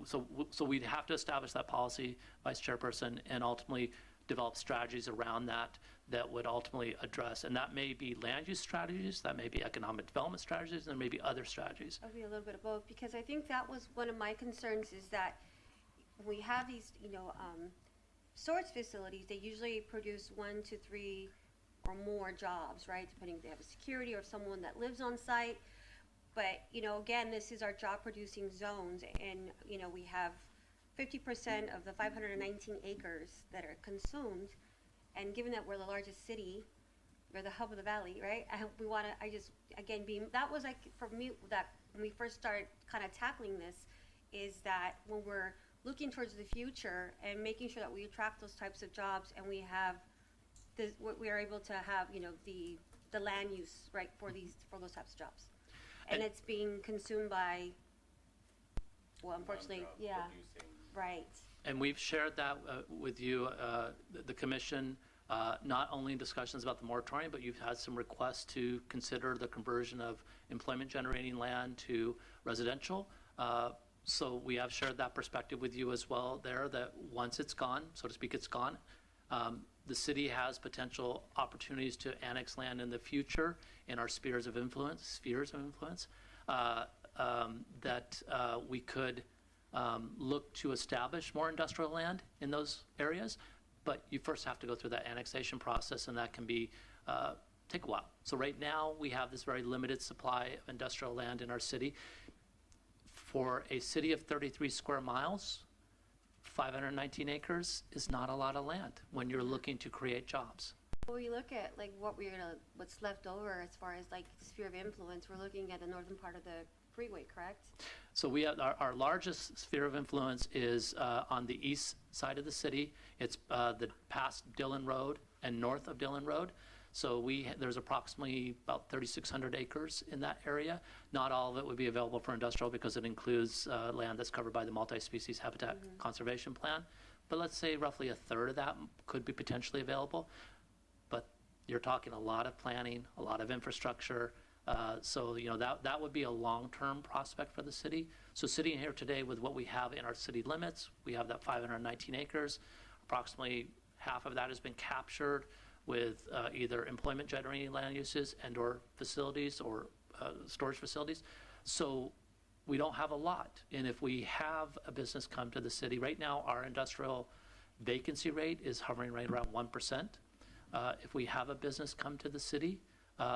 S1: so we'd have to establish that policy, Vice Chairperson, and ultimately develop strategies around that would ultimately address, and that may be land use strategies, that may be economic development strategies, and there may be other strategies.
S3: I'll be a little bit of both, because I think that was one of my concerns, is that when we have these, storage facilities, they usually produce 1 to 3 or more jobs, right? Depending if they have a security or someone that lives on site. But, again, this is our job producing zones, and, we have 50% of the 519 acres that are consumed. And given that we're the largest city, we're the hub of the valley, right? That was like, for me, that when we first started kind of tackling this, is that when we're looking towards the future and making sure that we attract those types of jobs, and we have we are able to have, the land use, right, for those types of jobs. And it's being consumed by, well, unfortunately, yeah, right.
S1: And we've shared that with you, the commission, not only in discussions about the moratorium, but you've had some requests to consider the conversion of employment generating land to residential. So we have shared that perspective with you as well there, that once it's gone, so to speak, it's gone. The city has potential opportunities to annex land in the future in our spheres of influence, that we could look to establish more industrial land in those areas. But you first have to go through that annexation process, and that can be take a while. So right now, we have this very limited supply of industrial land in our city. For a city of 33 square miles, 519 acres is not a lot of land when you're looking to create jobs.
S3: When we look at like what's left over as far as like the sphere of influence, we're looking at the northern part of the freeway, correct?
S1: So we have our largest sphere of influence is on the east side of the city. It's the past Dillon Road and north of Dillon Road. So there's approximately about 3,600 acres in that area. Not all of it would be available for industrial because it includes land that's covered by the multi-species habitat conservation plan. But let's say roughly a third of that could be potentially available. But you're talking a lot of planning, a lot of infrastructure. So that would be a long-term prospect for the city. So sitting here today with what we have in our city limits, we have that 519 acres. Approximately half of that has been captured with either employment generating land uses and or facilities or storage facilities. So we don't have a lot. And if we have a business come to the city, right now our industrial vacancy rate is hovering right around 1%. If we have a business come to the city,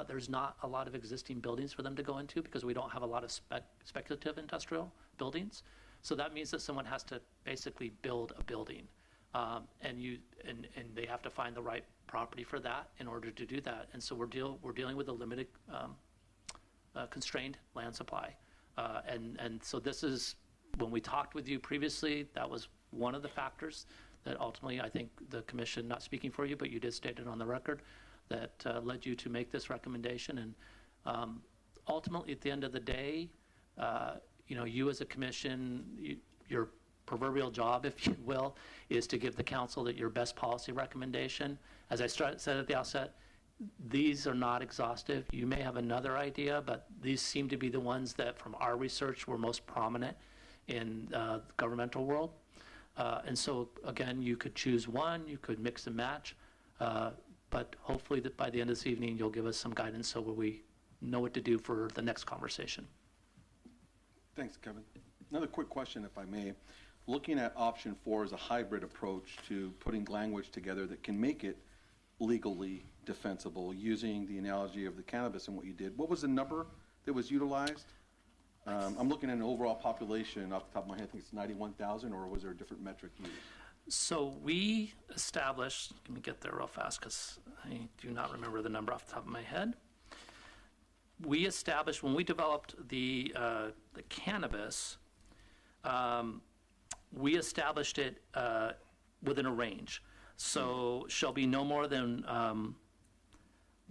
S1: there's not a lot of existing buildings for them to go into because we don't have a lot of speculative industrial buildings. So that means that someone has to basically build a building. And they have to find the right property for that in order to do that. And so we're dealing with a limited, constrained land supply. And so this is, when we talked with you previously, that was one of the factors that ultimately, I think the commission, not speaking for you, but you did state it on the record, that led you to make this recommendation. And ultimately, at the end of the day, you as a commission, your proverbial job, if you will, is to give the council your best policy recommendation. As I said at the outset, these are not exhaustive. You may have another idea, but these seem to be the ones that, from our research, were most prominent in the governmental world. And so, again, you could choose one, you could mix and match, but hopefully that by the end of this evening, you'll give us some guidance so we know what to do for the next conversation.
S4: Thanks, Kevin. Another quick question, if I may. Looking at option 4 as a hybrid approach to putting language together that can make it legally defensible, using the analogy of the cannabis and what you did. What was the number that was utilized? I'm looking at an overall population off the top of my head. I think it's 91,000, or was there a different metric used?
S1: So we established, let me get there real fast because I do not remember the number off the top of my head. We established, when we developed the cannabis, we established it within a range. So shall be no more than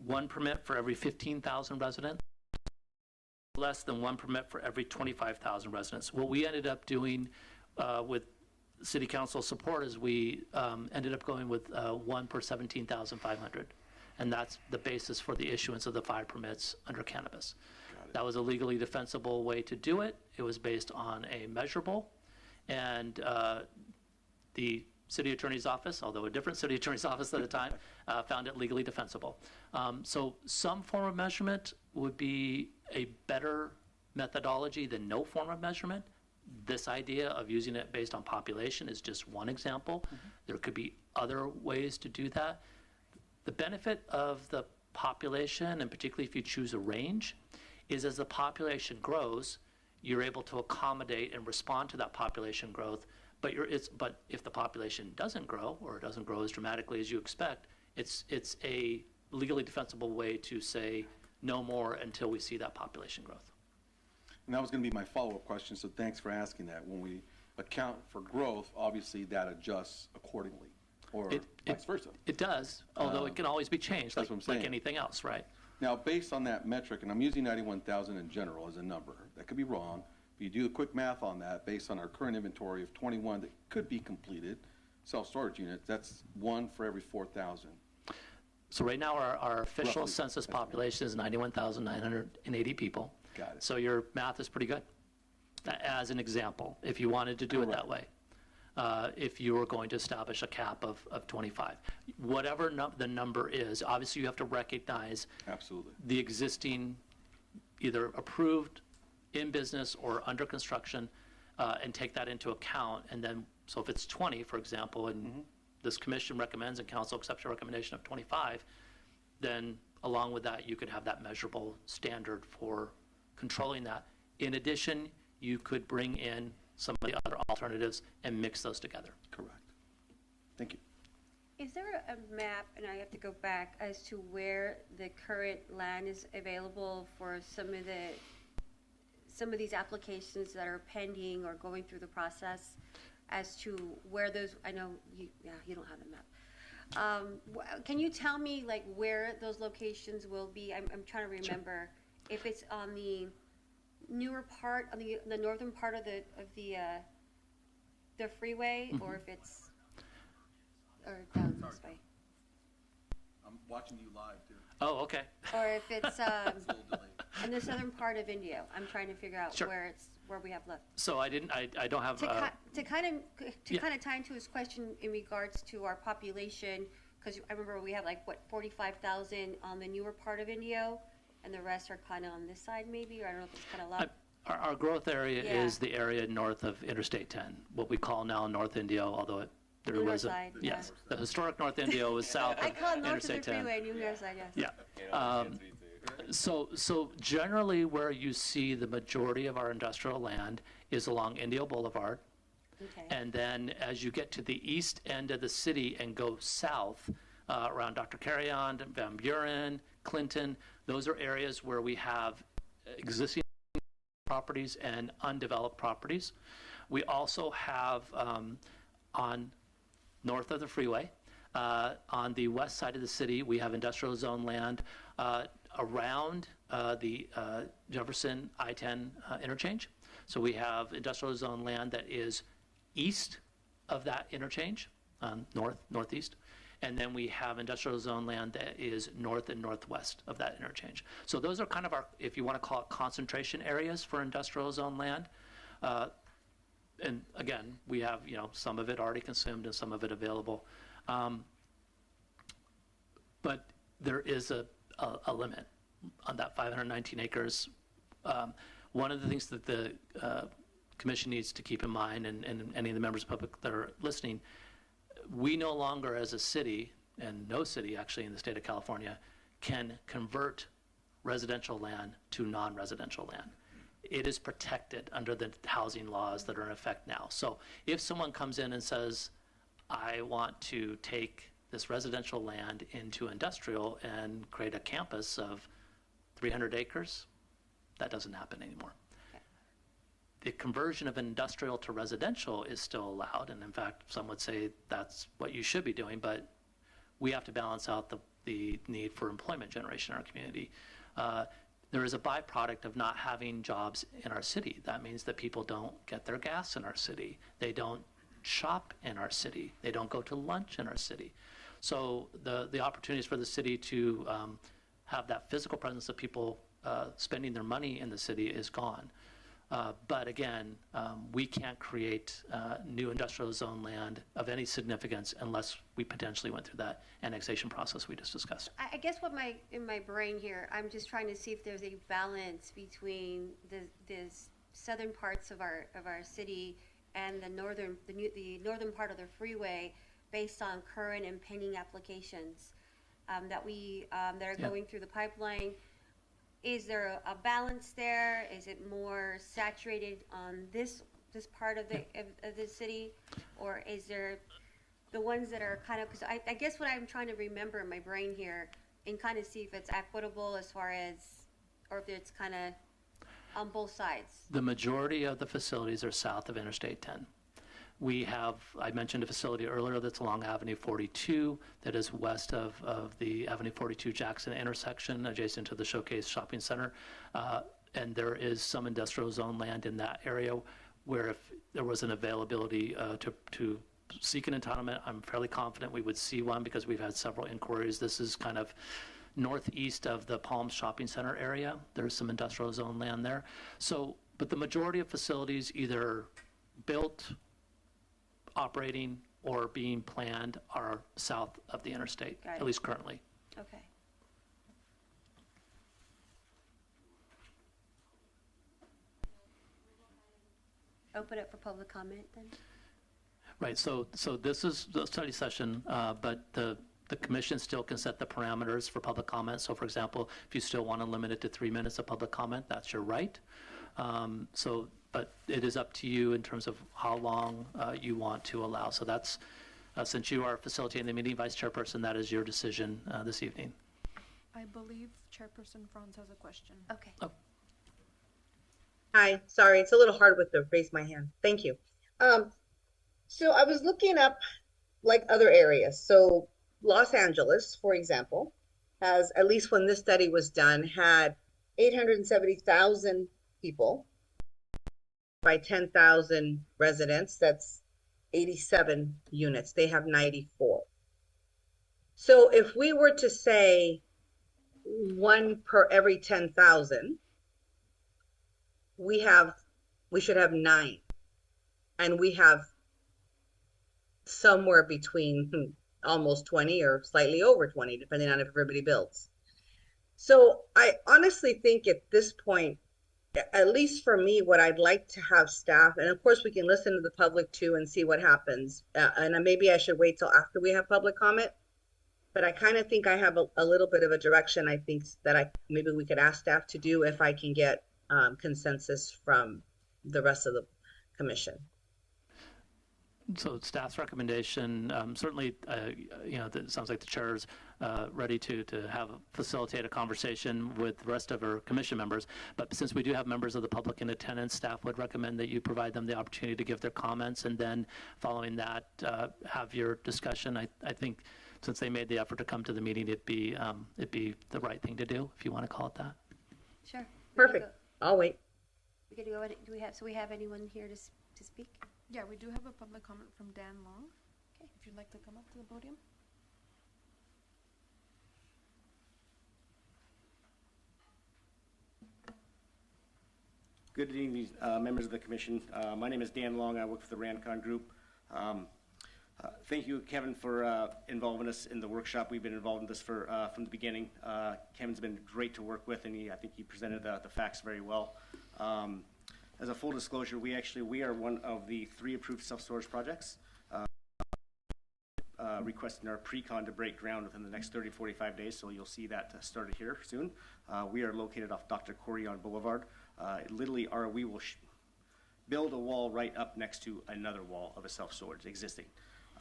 S1: one permit for every 15,000 residents, less than one permit for every 25,000 residents. What we ended up doing with city council support is we ended up going with one per 17,500. And that's the basis for the issuance of the 5 permits under cannabis. That was a legally defensible way to do it. It was based on a measurable, and the city attorney's office, although a different city attorney's office at the time, found it legally defensible. So some form of measurement would be a better methodology than no form of measurement. This idea of using it based on population is just one example. There could be other ways to do that. The benefit of the population, and particularly if you choose a range, is as the population grows, you're able to accommodate and respond to that population growth. But if the population doesn't grow, or it doesn't grow as dramatically as you expect, it's a legally defensible way to say no more until we see that population growth.
S4: And that was going to be my follow-up question, so thanks for asking that. When we account for growth, obviously that adjusts accordingly, or vice versa.
S1: It does, although it can always be changed,
S4: that's what I'm saying.
S1: like anything else, right?
S4: Now, based on that metric, and I'm using 91,000 in general as a number, that could be wrong. If you do the quick math on that, based on our current inventory of 21 that could be completed, self-storage units, that's 1 for every 4,000.
S1: So right now, our official
S4: Roughly.
S1: census population is 91,980 people.
S4: Got it.
S1: So your math is pretty good, as an example, if you wanted to do it that way. If you were going to establish a cap of 25. Whatever the number is, obviously you have to recognize
S4: Absolutely.
S1: the existing, either approved, in business, or under construction, and take that into account. And then, so if it's 20, for example, and this commission recommends and council accepts your recommendation of 25, then along with that, you could have that measurable standard for controlling that. In addition, you could bring in some of the other alternatives and mix those together.
S4: Correct. Thank you.
S3: Is there a map, and I have to go back, as to where the current land is available for some of these applications that are pending or going through the process, as to where those, I know you don't have the map. Can you tell me like where those locations will be? I'm trying to remember if it's on the newer part, on the northern part of the freeway, or if it's down this way,
S6: I'm watching you live, too.
S1: Oh, okay.
S3: or if it's
S6: It's a little delayed.
S3: in the southern part of Indio. I'm trying to figure out
S1: Sure.
S3: where we have left.
S1: So I don't have,
S3: To kind
S1: yeah.
S3: of tie into his question in regards to our population, because I remember we have like, what, 45,000 on the newer part of Indio, and the rest are kind of on this side maybe, or I don't know if it's kind of loud.
S1: our growth area
S3: Yeah.
S1: is the area north of Interstate 10, what we call now North Indio, although there
S3: New
S1: was
S3: North Side,
S1: yes, the historic North Indio was south
S3: I call it
S1: of
S3: north of the
S1: Interstate 10.
S3: freeway, New North Side, yes.
S1: Yeah. So generally where you see the majority of our industrial land is along Indio Boulevard.
S3: Okay.
S1: And then as you get to the east end of the city and go south, around Dr. Carrion, Van Buren, Clinton, those are areas where we have existing properties and undeveloped properties. We also have on north of the freeway, on the west side of the city, we have industrial zone land around the Jefferson I-10 interchange. So we have industrial zone land that is east of that interchange, northeast. And then we have industrial zone land that is north and northwest of that interchange. So those are kind of our, if you want to call it, concentration areas for industrial zone land. And again, we have, some of it already consumed and some of it available. But there is a limit on that 519 acres. One of the things that the commission needs to keep in mind, and any of the members of the public that are listening, we no longer as a city, and no city actually in the state of California, can convert residential land to non-residential land. It is protected under the housing laws that are in effect now. So if someone comes in and says, I want to take this residential land into industrial and create a campus of 300 acres, that doesn't happen anymore. The conversion of industrial to residential is still allowed, and in fact, some would say that's what you should be doing, but we have to balance out the need for employment generation in our community. There is a byproduct of not having jobs in our city. That means that people don't get their gas in our city. They don't shop in our city. They don't go to lunch in our city. So the opportunities for the city to have that physical presence of people spending their money in the city is gone. But again, we can't create new industrial zone land of any significance unless we potentially went through that annexation process we just discussed.
S3: I guess in my brain here, I'm just trying to see if there's a balance between the southern parts of our city and the northern part of the freeway, based on current and pending applications that are going through the pipeline. Is there a balance there? Is it more saturated on this part of the city, or is there the ones that are kind of? Because I guess what I'm trying to remember in my brain here, and kind of see if it's equitable as far as, or if it's kind of on both sides.
S1: The majority of the facilities are south of Interstate 10. We have, I mentioned a facility earlier that's along Avenue 42 that is west of the Avenue 42 Jackson intersection, adjacent to the Showcase Shopping Center. And there is some industrial zone land in that area where if there was an availability to seek an entitlement, I'm fairly confident we would see one because we've had several inquiries. This is kind of northeast of the Palms Shopping Center area. There's some industrial zone land there. So, but the majority of facilities either built, operating, or being planned are south of the interstate, at least currently.
S3: Okay. Open it for public comment then?
S1: Right, so this is the study session, but the commission still can set the parameters for public comment. So for example, if you still want to limit it to 3 minutes of public comment, that's your right. But it is up to you in terms of how long you want to allow. So that's, since you are facilitating the meeting, Vice Chairperson, that is your decision this evening.
S2: I believe Chairperson Franz has a question.
S3: Okay.
S1: Oh.
S5: Hi, sorry, it's a little hard with the raise my hand. Thank you. So I was looking up like other areas. So Los Angeles, for example, has, at least when this study was done, had 870,000 people by 10,000 residents. That's 87 units. They have 94. So if we were to say one per every 10,000, we should have 9, and we have somewhere between almost 20 or slightly over 20, depending on if everybody builds. So I honestly think at this point, at least for me, what I'd like to have staff, and of course we can listen to the public too and see what happens. And maybe I should wait till after we have public comment, but I kind of think I have a little bit of a direction I think that maybe we could ask staff to do if I can get consensus from the rest of the commission.
S1: So staff's recommendation, certainly, it sounds like the chair's ready to facilitate a conversation with the rest of our commission members. But since we do have members of the public in attendance, staff would recommend that you provide them the opportunity to give their comments, and then following that, have your discussion. I think since they made the effort to come to the meeting, it'd be the right thing to do, if you want to call it that.
S3: Sure.
S5: Perfect. I'll wait.
S3: We could go ahead. Do we have anyone here to speak?
S2: Yeah, we do have a public comment from Dan Long. Okay. If you'd like to come up to the podium.
S9: Good evening, members of the commission. My name is Dan Long. I work for the Rancon Group. Thank you, Kevin, for involving us in the workshop. We've been involved in this from the beginning. Kevin's been great to work with, and I think he presented the facts very well. As a full disclosure, we are one of the 3 approved self-storage projects. Requesting our pre-con to break ground within the next 30 to 45 days, so you'll see that started here soon. We are located off Dr. Corion Boulevard. Literally, we will build a wall right up next to another wall of a self-storage existing.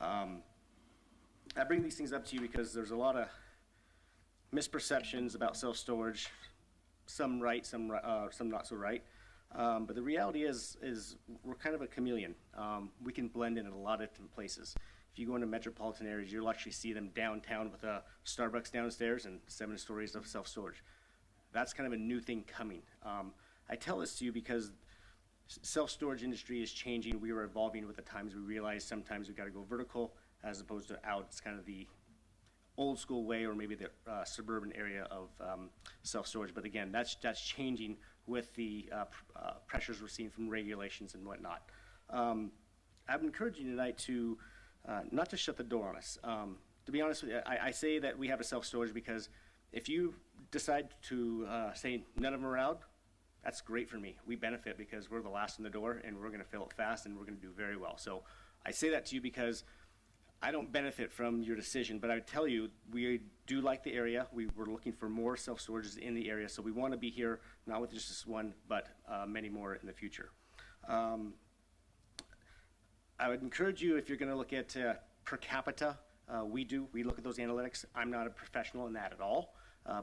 S9: I bring these things up to you because there's a lot of misperceptions about self-storage, some right, some not so right. But the reality is we're kind of a chameleon. We can blend in a lot of different places. If you go into metropolitan areas, you'll actually see them downtown with a Starbucks downstairs and 7 stories of self-storage. That's kind of a new thing coming. I tell this to you because self-storage industry is changing. We are evolving with the times. We realize sometimes we've got to go vertical as opposed to out. It's kind of the old school way, or maybe the suburban area of self-storage. But again, that's changing with the pressures we're seeing from regulations and whatnot. I'm encouraging you tonight to not to shut the door on us. To be honest with you, I say that we have a self-storage because if you decide to say none of them are out, that's great for me. We benefit because we're the last in the door, and we're going to fill it fast, and we're going to do very well. So I say that to you because I don't benefit from your decision, but I would tell you we do like the area. We're looking for more self-storages in the area, so we want to be here, not with just this one, but many more in the future. I would encourage you, if you're going to look at per capita, we look at those analytics. I'm not a professional in that at all.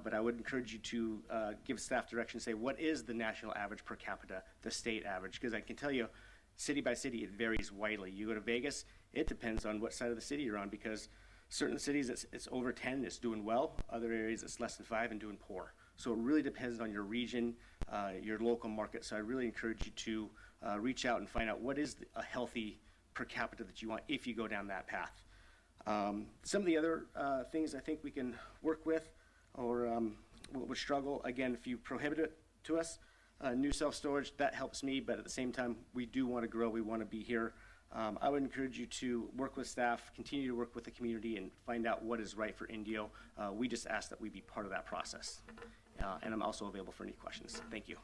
S9: But I would encourage you to give staff direction, say what is the national average per capita, the state average, because I can tell you city by city it varies widely. You go to Vegas, it depends on what side of the city you're on, because certain cities it's over 10, it's doing well, other areas it's less than 5 and doing poor. So it really depends on your region, your local market. So I really encourage you to reach out and find out what is a healthy per capita that you want if you go down that path. Some of the other things I think we can work with or would struggle, again, if you prohibit it to us, new self-storage, that helps me, but at the same time, we do want to grow, we want to be here. I would encourage you to work with staff, continue to work with the community, and find out what is right for Indio. We just ask that we be part of that process. And I'm also available for any questions. Thank you.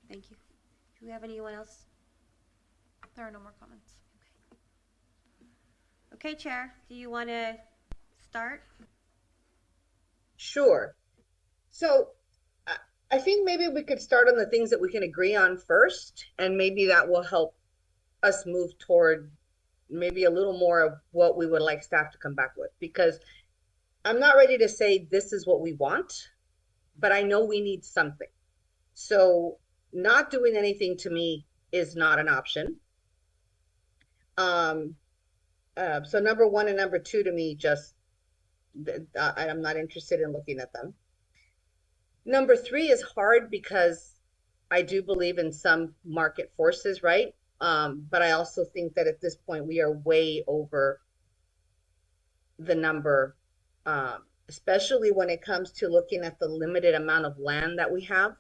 S3: Thank you. Do we have anyone else?
S2: There are no more comments.
S3: Okay, Chair, do you want to start?
S5: Sure. So I think maybe we could start on the things that we can agree on first, and maybe that will help us move toward maybe a little more of what we would like staff to come back with, because I'm not ready to say this is what we want, but I know we need something. So not doing anything to me is not an option. So number 1 and number 2 to me, just I'm not interested in looking at them. Number 3 is hard because I do believe in some market forces, right? But I also think that at this point we are way over the number, especially when it comes to looking at the limited amount of land that we have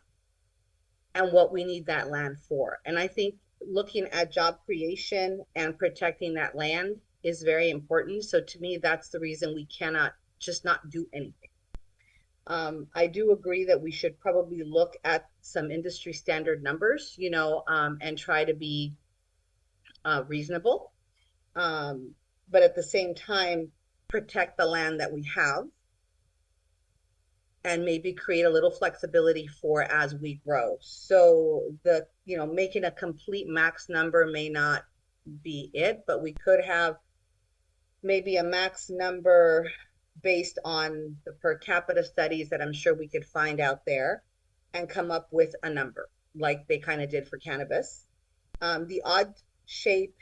S5: and what we need that land for. And I think looking at job creation and protecting that land is very important. So to me, that's the reason we cannot just not do anything. I do agree that we should probably look at some industry standard numbers, and try to be reasonable. But at the same time, protect the land that we have and maybe create a little flexibility for as we grow. So making a complete max number may not be it, but we could have maybe a max number based on the per capita studies that I'm sure we could find out there and come up with a number like they kind of did for cannabis. The odd shape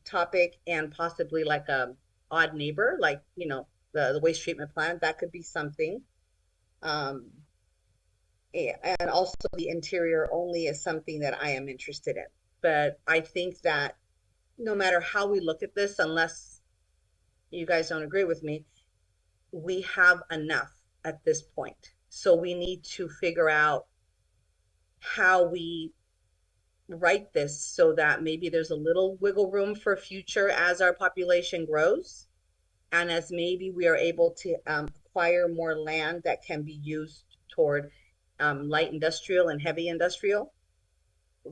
S5: topic and possibly like a odd neighbor, like, the waste treatment plant, that could be something. And also the interior only is something that I am interested in. But I think that no matter how we look at this, unless you guys don't agree with me, we have enough at this point. So we need to figure out how we write this so that maybe there's a little wiggle room for future as our population grows and as maybe we are able to acquire more land that can be used toward light industrial and heavy industrial.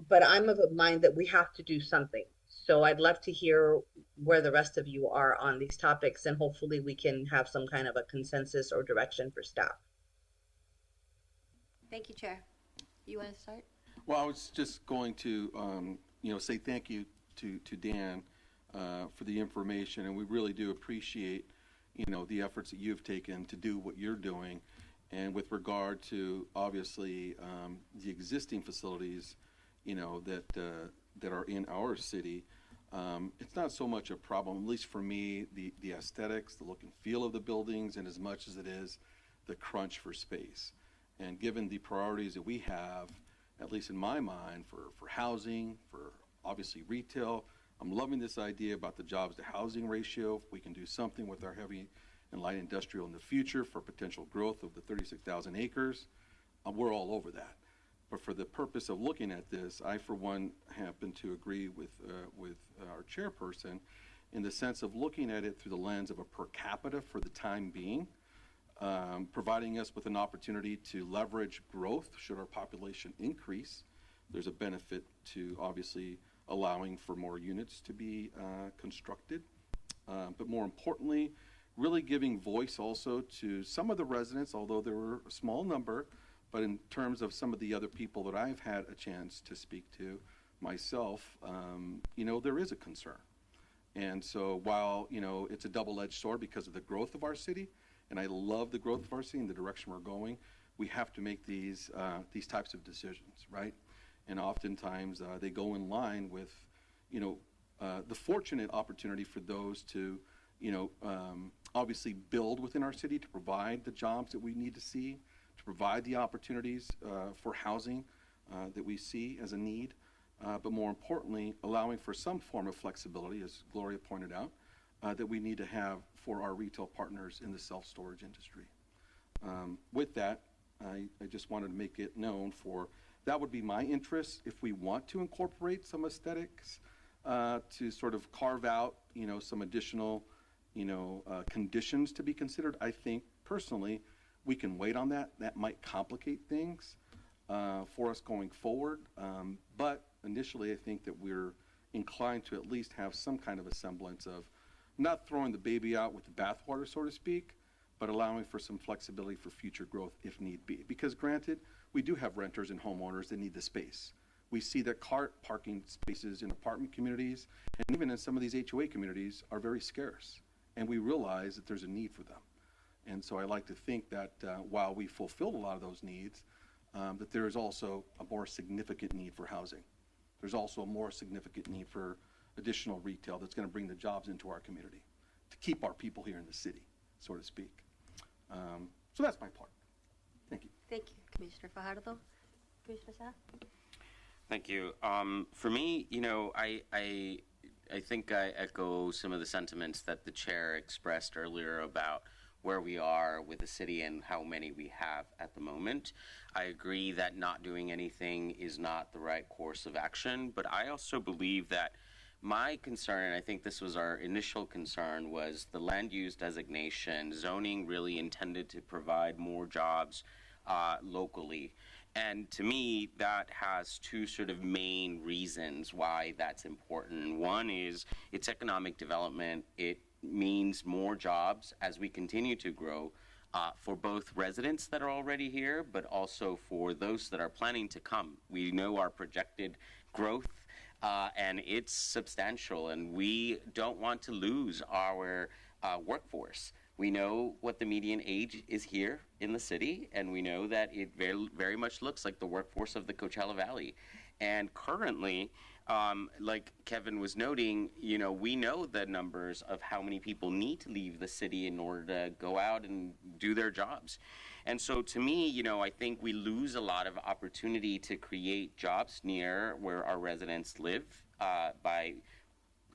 S5: But I'm of a mind that we have to do something. So I'd love to hear where the rest of you are on these topics, and hopefully we can have some kind of a consensus or direction for staff.
S3: Thank you, Chair. You want to start?
S4: Well, I was just going to, say thank you to Dan for the information, and we really do appreciate, the efforts that you've taken to do what you're doing. And with regard to, obviously, the existing facilities, that are in our city, it's not so much a problem, at least for me, the aesthetics, the look and feel of the buildings, and as much as it is the crunch for space. And given the priorities that we have, at least in my mind, for housing, for obviously retail, I'm loving this idea about the jobs to housing ratio. If we can do something with our heavy and light industrial in the future for potential growth of the 36,000 acres, we're all over that. But for the purpose of looking at this, I, for one, happen to agree with our chairperson in the sense of looking at it through the lens of a per capita for the time being, providing us with an opportunity to leverage growth should our population increase. There's a benefit to obviously allowing for more units to be constructed. But more importantly, really giving voice also to some of the residents, although there were a small number, but in terms of some of the other people that I've had a chance to speak to myself, there is a concern. And so while, it's a double-edged sword because of the growth of our city, and I love the growth of our city and the direction we're going, we have to make these types of decisions, right? And oftentimes they go in line with, the fortunate opportunity for those to, obviously build within our city to provide the jobs that we need to see, to provide the opportunities for housing that we see as a need, but more importantly, allowing for some form of flexibility, as Gloria pointed out, that we need to have for our retail partners in the self-storage industry. With that, I just wanted to make it known that would be my interest if we want to incorporate some aesthetics to sort of carve out, some additional, conditions to be considered. I think personally, we can wait on that. That might complicate things for us going forward. But initially, I think that we're inclined to at least have some kind of a semblance of not throwing the baby out with the bathwater, so to speak, but allowing for some flexibility for future growth if need be. Because granted, we do have renters and homeowners that need the space. We see that car parking spaces in apartment communities and even in some of these HOA communities are very scarce. And we realize that there's a need for them. And so I like to think that while we fulfilled a lot of those needs, that there is also a more significant need for housing. There's also a more significant need for additional retail that's going to bring the jobs into our community, to keep our people here in the city, so to speak. So that's my part. Thank you.
S3: Thank you, Commissioner Fajardo. Commissioner Sa?
S8: Thank you. For me, I think I echo some of the sentiments that the chair expressed earlier about where we are with the city and how many we have at the moment. I agree that not doing anything is not the right course of action, but I also believe that my concern, and I think this was our initial concern, was the land use designation. Zoning really intended to provide more jobs locally. And to me, that has two sort of main reasons why that's important. One is it's economic development. It means more jobs as we continue to grow for both residents that are already here, but also for those that are planning to come. We know our projected growth, and it's substantial, and we don't want to lose our workforce. We know what the median age is here in the city, and we know that it very, very much looks like the workforce of the Coachella Valley. And currently, like Kevin was noting, we know the numbers of how many people need to leave the city in order to go out and do their jobs. And so to me, I think we lose a lot of opportunity to create jobs near where our residents live by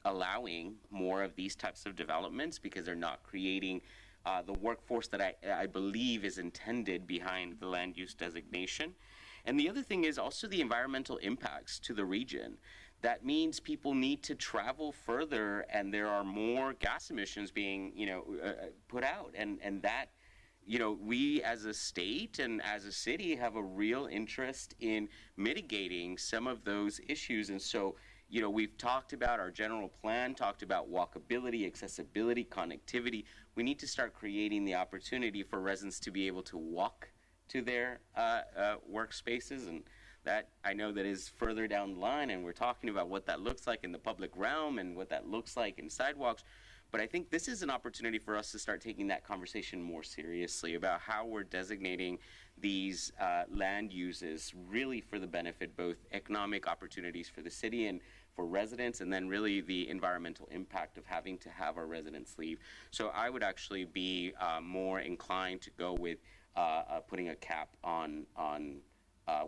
S8: allowing more of these types of developments, because they're not creating the workforce that I believe is intended behind the land use designation. And the other thing is also the environmental impacts to the region. That means people need to travel further, and there are more gas emissions being, put out, and that, we as a state and as a city have a real interest in mitigating some of those issues. And so, we've talked about our general plan, talked about walkability, accessibility, connectivity. We need to start creating the opportunity for residents to be able to walk to their workspaces, and that I know that is further down the line, and we're talking about what that looks like in the public realm and what that looks like in sidewalks. But I think this is an opportunity for us to start taking that conversation more seriously about how we're designating these land uses really for the benefit, both economic opportunities for the city and for residents, and then really the environmental impact of having to have our residents leave. So I would actually be more inclined to go with putting a cap on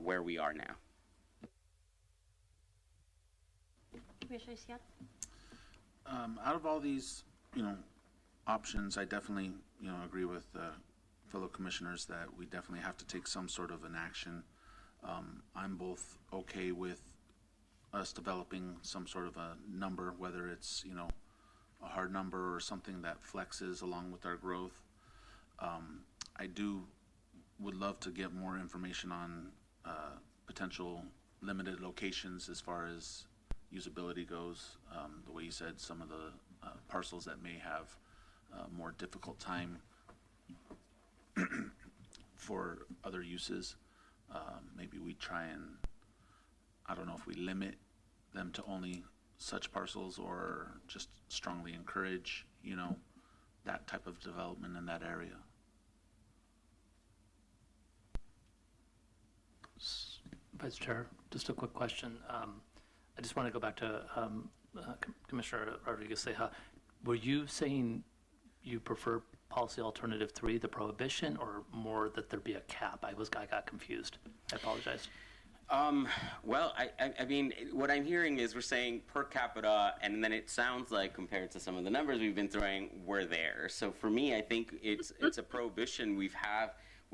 S8: where we are now.
S3: Commissioner Scott?
S6: Out of all these, options, I definitely, agree with fellow commissioners that we definitely have to take some sort of an action. I'm both okay with us developing some sort of a number, whether it's, a hard number or something that flexes along with our growth. I would love to get more information on potential limited locations as far as usability goes. The way you said, some of the parcels that may have more difficult time for other uses. Maybe we try and, I don't know if we limit them to only such parcels or just strongly encourage, that type of development in that area.
S1: Vice Chair, just a quick question. I just want to go back to Commissioner Rodriguez-Ceja. Were you saying you prefer policy alternative 3, the prohibition, or more that there be a cap? I got confused. I apologize.
S8: Well, I mean, what I'm hearing is we're saying per capita, and then it sounds like compared to some of the numbers we've been throwing, we're there. So for me, I think it's a prohibition. We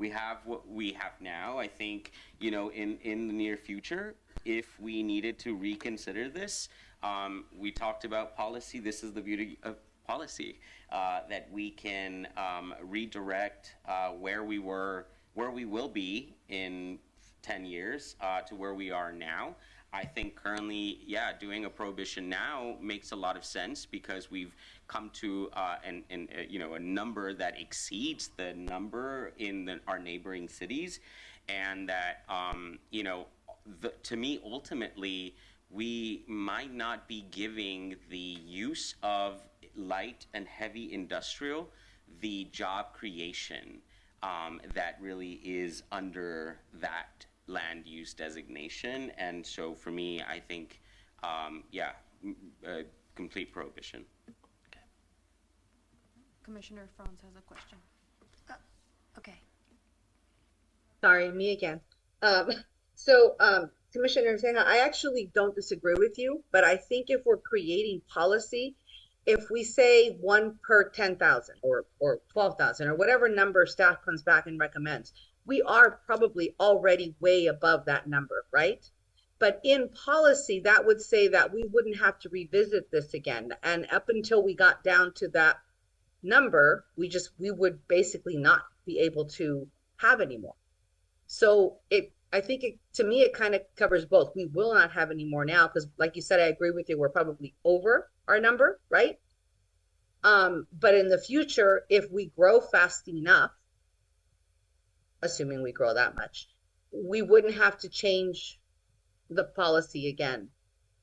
S8: have what we have now. I think, in the near future, if we needed to reconsider this, we talked about policy. This is the beauty of policy, that we can redirect where we will be in 10 years to where we are now. I think currently, doing a prohibition now makes a lot of sense because we've come to a number that exceeds the number in our neighboring cities, and that to me ultimately we might not be giving the use of light and heavy industrial the job creation that really is under that land use designation. And so for me, I think, complete prohibition.
S2: Commissioner Franz has a question.
S3: Okay.
S5: Sorry, me again. Commissioner Ceja, I actually don't disagree with you, but I think if we're creating policy, if we say 1 per 10,000 or 12,000 or whatever number staff comes back and recommends, we are probably already way above that number, right? But in policy, that would say that we wouldn't have to revisit this again. And up until we got down to that number, we would basically not be able to have any more. So to me, it kind of covers both. We will not have any more now because, like you said, I agree with you. We're probably over our number, right? But in the future, if we grow fast enough, assuming we grow that much, we wouldn't have to change the policy again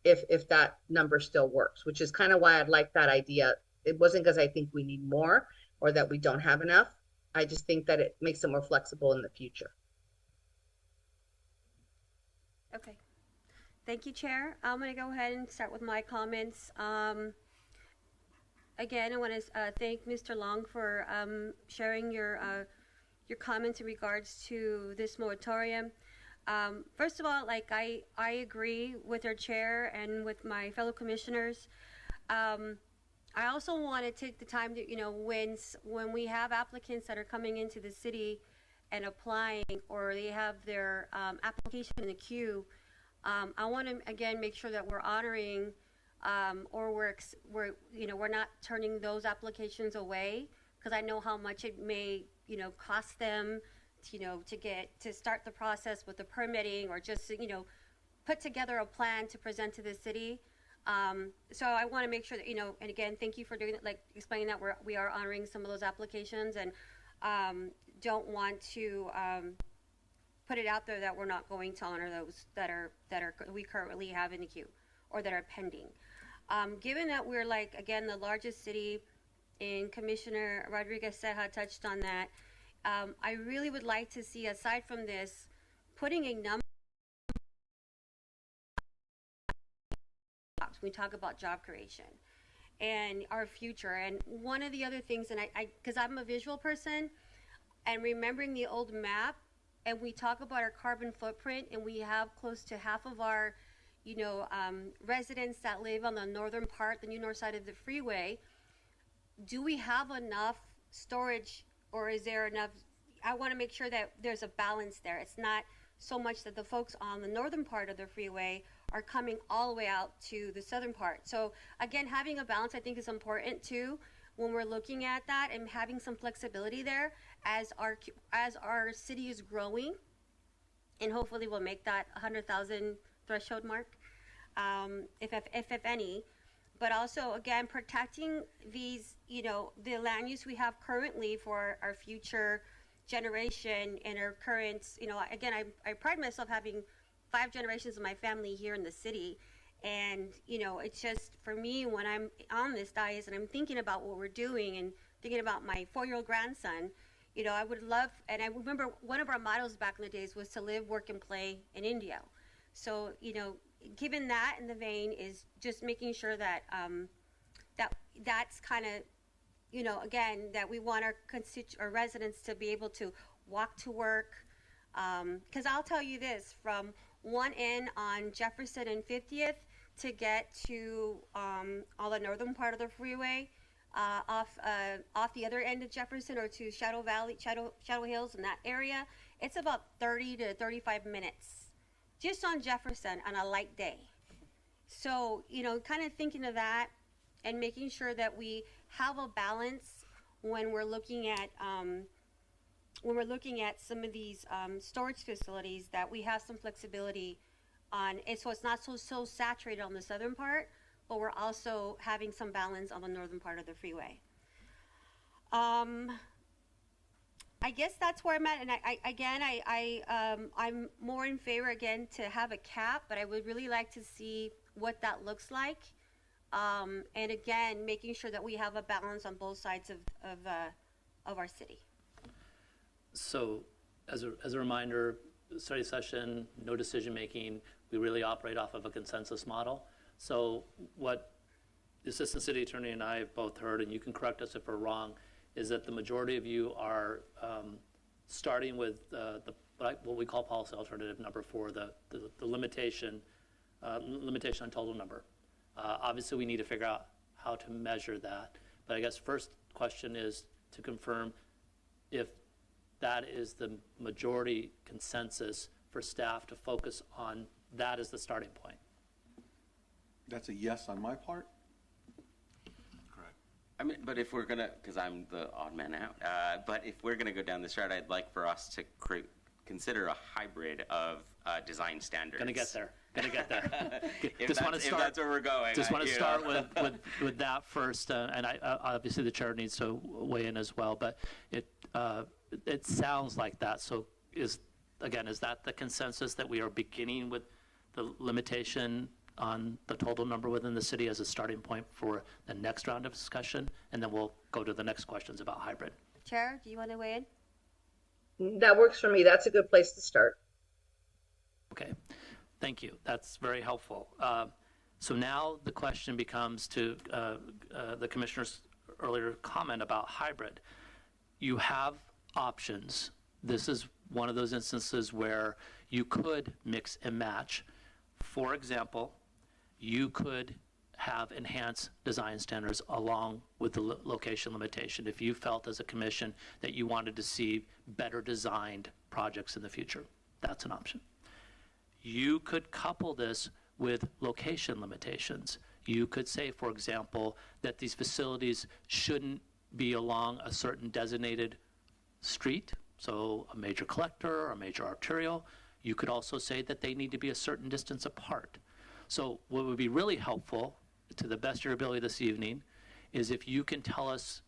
S5: if that number still works, which is kind of why I'd like that idea. It wasn't because I think we need more or that we don't have enough. I just think that it makes it more flexible in the future.
S3: Okay. Thank you, Chair. I'm going to go ahead and start with my comments. Again, I want to thank Mr. Long for sharing your comments in regards to this moratorium. First of all, I agree with our chair and with my fellow commissioners. I also want to take the time to, when we have applicants that are coming into the city and applying, or they have their application in the queue, I want to again make sure that we're honoring, or we're not turning those applications away, because I know how much it may cost them, to start the process with the permitting, or just put together a plan to present to the city. So I want to make sure that, and again, thank you for doing it, like explaining that we are honoring some of those applications, and don't want to put it out there that we're not going to honor those that we currently have in the queue or that are pending. Given that we're again, the largest city, and Commissioner Rodriguez-Ceja touched on that, I really would like to see, aside from this, putting a number. We talk about job creation and our future. And one of the other things, and because I'm a visual person, and remembering the old map, and we talk about our carbon footprint, and we have close to half of our, residents that live on the northern part, the new north side of the freeway. Do we have enough storage, or is there enough? I want to make sure that there's a balance there. It's not so much that the folks on the northern part of the freeway are coming all the way out to the southern part. So again, having a balance, I think, is important too when we're looking at that, and having some flexibility there as our city is growing, and hopefully we'll make that 100,000 threshold mark, if any. But also, again, protecting these, the land use we have currently for our future generation and our current, again, I pride myself having 5 generations of my family here in the city. And, it's just, for me, when I'm on this dais and I'm thinking about what we're doing and thinking about my 4-year-old grandson, I would love, and I remember one of our mottos back in the days was to live, work, and play in Indio. So, given that in the vein, is just making sure that that's kind of, again, that we want our residents to be able to walk to work. Because I'll tell you this, from one end on Jefferson and 50th to get to all the northern part of the freeway, off the other end of Jefferson, or to Shadow Hills in that area, it's about 30 to 35 minutes just on Jefferson on a light day. So, kind of thinking of that and making sure that we have a balance when we're looking at some of these storage facilities, that we have some flexibility on it, so it's not so saturated on the southern part, but we're also having some balance on the northern part of the freeway. I guess that's where I'm at, and I'm more in favor, again, to have a cap, but I would really like to see what that looks like, and again, making sure that we have a balance on both sides of our city.
S1: So as a reminder, study session, no decision making, we really operate off of a consensus model. So what the Assistant City Attorney and I have both heard, and you can correct us if we're wrong, is that the majority of you are starting with what we call policy alternative number 4, the limitation on total number. Obviously, we need to figure out how to measure that. But I guess first question is to confirm if that is the majority consensus for staff to focus on that as the starting point.
S4: That's a yes on my part.
S8: I mean, but if we're gonna, because I'm the odd man out, but if we're gonna go down this route, I'd like for us to consider a hybrid of design standards.
S1: Gonna get there.
S8: If that's where we're going.
S1: Just want to start with that first, and obviously the chair needs to weigh in as well. But it sounds like that. So is that the consensus, that we are beginning with the limitation on the total number within the city as a starting point for the next round of discussion, and then we'll go to the next questions about hybrid?
S3: Chair, do you want to weigh in?
S5: That works for me. That's a good place to start.
S1: Okay, thank you. That's very helpful. So now the question becomes to the commissioner's earlier comment about hybrid. You have options. This is one of those instances where you could mix and match. For example, you could have enhanced design standards along with the location limitation if you felt as a commission that you wanted to see better designed projects in the future. That's an option. You could couple this with location limitations. You could say, for example, that these facilities shouldn't be along a certain designated street, so a major collector or a major arterial. You could also say that they need to be a certain distance apart. So what would be really helpful, to the best of your ability this evening, is if you can tell us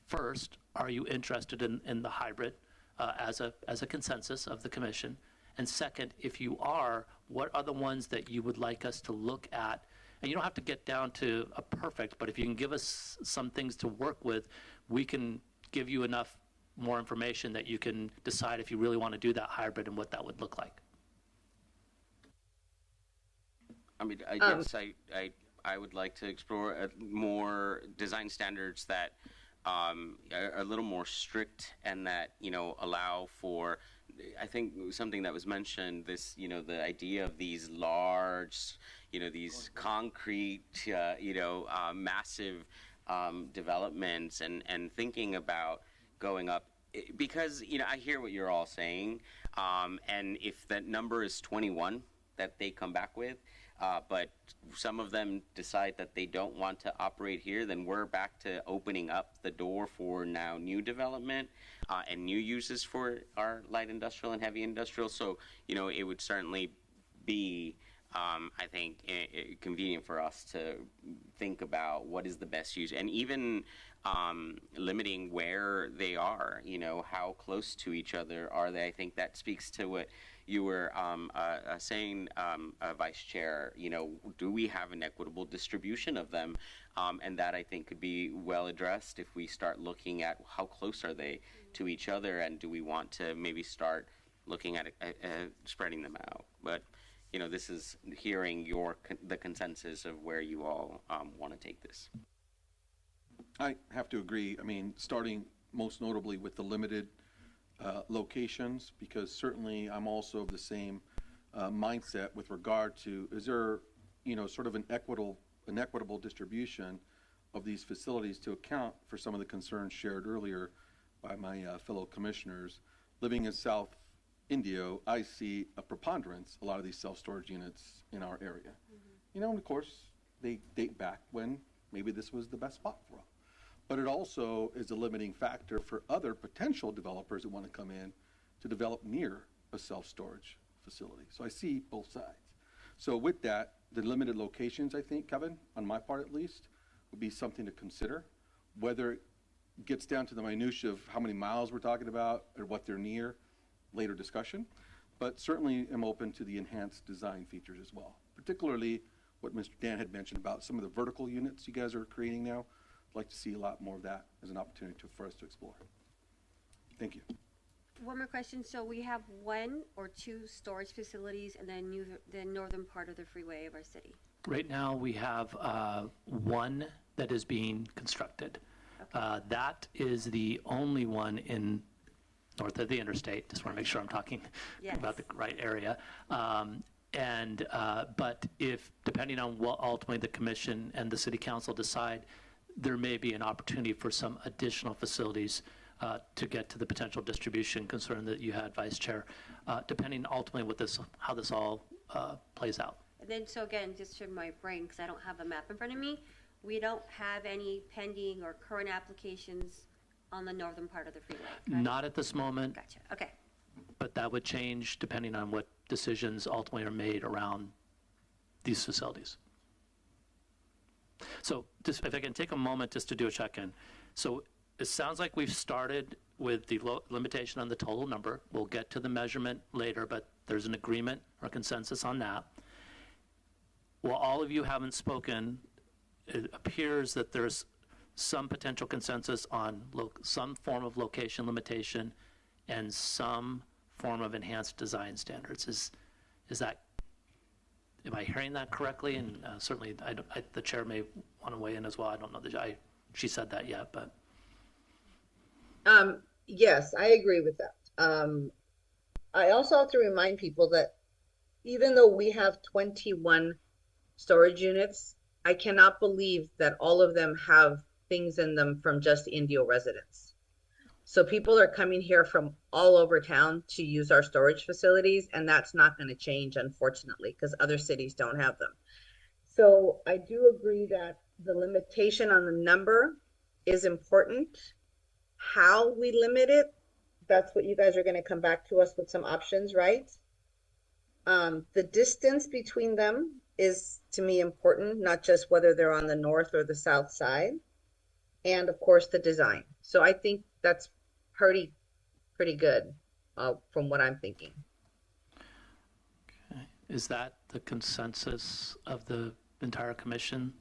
S1: first, are you interested in the hybrid as a consensus of the commission? And second, if you are, what are the ones that you would like us to look at? And you don't have to get down to a perfect, but if you can give us some things to work with, we can give you enough more information that you can decide if you really want to do that hybrid and what that would look like.
S8: I mean, I guess I would like to explore more design standards that are a little more strict and that, you know, allow for, I think something that was mentioned, this, you know, the idea of these large, you know, these concrete, massive developments and thinking about going up, because, you know, I hear what you're all saying, and if that number is 21 that they come back with, but some of them decide that they don't want to operate here, then we're back to opening up the door for now new development and new uses for our light industrial and heavy industrial. So, you know, it would certainly be, I think, convenient for us to think about what is the best use, and even limiting where they are, you know, how close to each other are they. I think that speaks to what you were saying, Vice Chair, you know, do we have an equitable distribution of them? And that, I think, could be well addressed if we start looking at how close are they to each other, and do we want to maybe start looking at spreading them out. But, you know, this is hearing the consensus of where you all want to take this.
S4: I have to agree. I mean, starting most notably with the limited locations, because certainly I'm also of the same mindset with regard to, is there, you know, sort of an equitable distribution of these facilities to account for some of the concerns shared earlier by my fellow commissioners. Living in South Indio, I see a preponderance, a lot of these self-storage units in our area. You know, and of course, they date back when maybe this was the best spot for them. But it also is a limiting factor for other potential developers that want to come in to develop near a self-storage facility. So I see both sides. So with that, the limited locations, I think, Kevin, on my part at least, would be something to consider. Whether it gets down to the minutia of how many miles we're talking about or what they're near, later discussion. But certainly am open to the enhanced design features as well. Particularly what Mr. Dan had mentioned about some of the vertical units you guys are creating now. I'd like to see a lot more of that as an opportunity for us to explore. Thank you.
S3: One more question. So we have one or two storage facilities in the northern part of the freeway of our city.
S1: Right now, we have one that is being constructed.
S3: Okay.
S1: That is the only one in north of the interstate. Just want to make sure I'm talking about the right area. But if, depending on what ultimately the commission and the city council decide, there may be an opportunity for some additional facilities to get to the potential distribution concern that you had, Vice Chair, depending ultimately how this all plays out.
S3: And then, so again, just for my brain, because I don't have a map in front of me, we don't have any pending or current applications on the northern part of the freeway, correct?
S1: Not at this moment.
S3: Gotcha. Okay.
S1: But that would change depending on what decisions ultimately are made around these facilities. So just if I can take a moment just to do a check-in. So it sounds like we've started with the limitation on the total number. We'll get to the measurement later, but there's an agreement or consensus on that. While all of you haven't spoken, it appears that there's some potential consensus on some form of location limitation and some form of enhanced design standards. Is that, am I hearing that correctly? And certainly, the chair may want to weigh in as well. I don't know that she said that yet, but.
S5: Yes, I agree with that. I also have to remind people that even though we have 21 storage units I cannot believe that all of them have things in them from just Indio residents. So people are coming here from all over town to use our storage facilities, and that's not going to change, unfortunately, because other cities don't have them. So I do agree that the limitation on the number is important. How we limit it, that's what you guys are going to come back to us with some options, right? The distance between them is, to me, important, not just whether they're on the north or the south side. And of course, the design. So I think that's pretty good from what I'm thinking.
S1: Okay. Is that the consensus of the entire commission?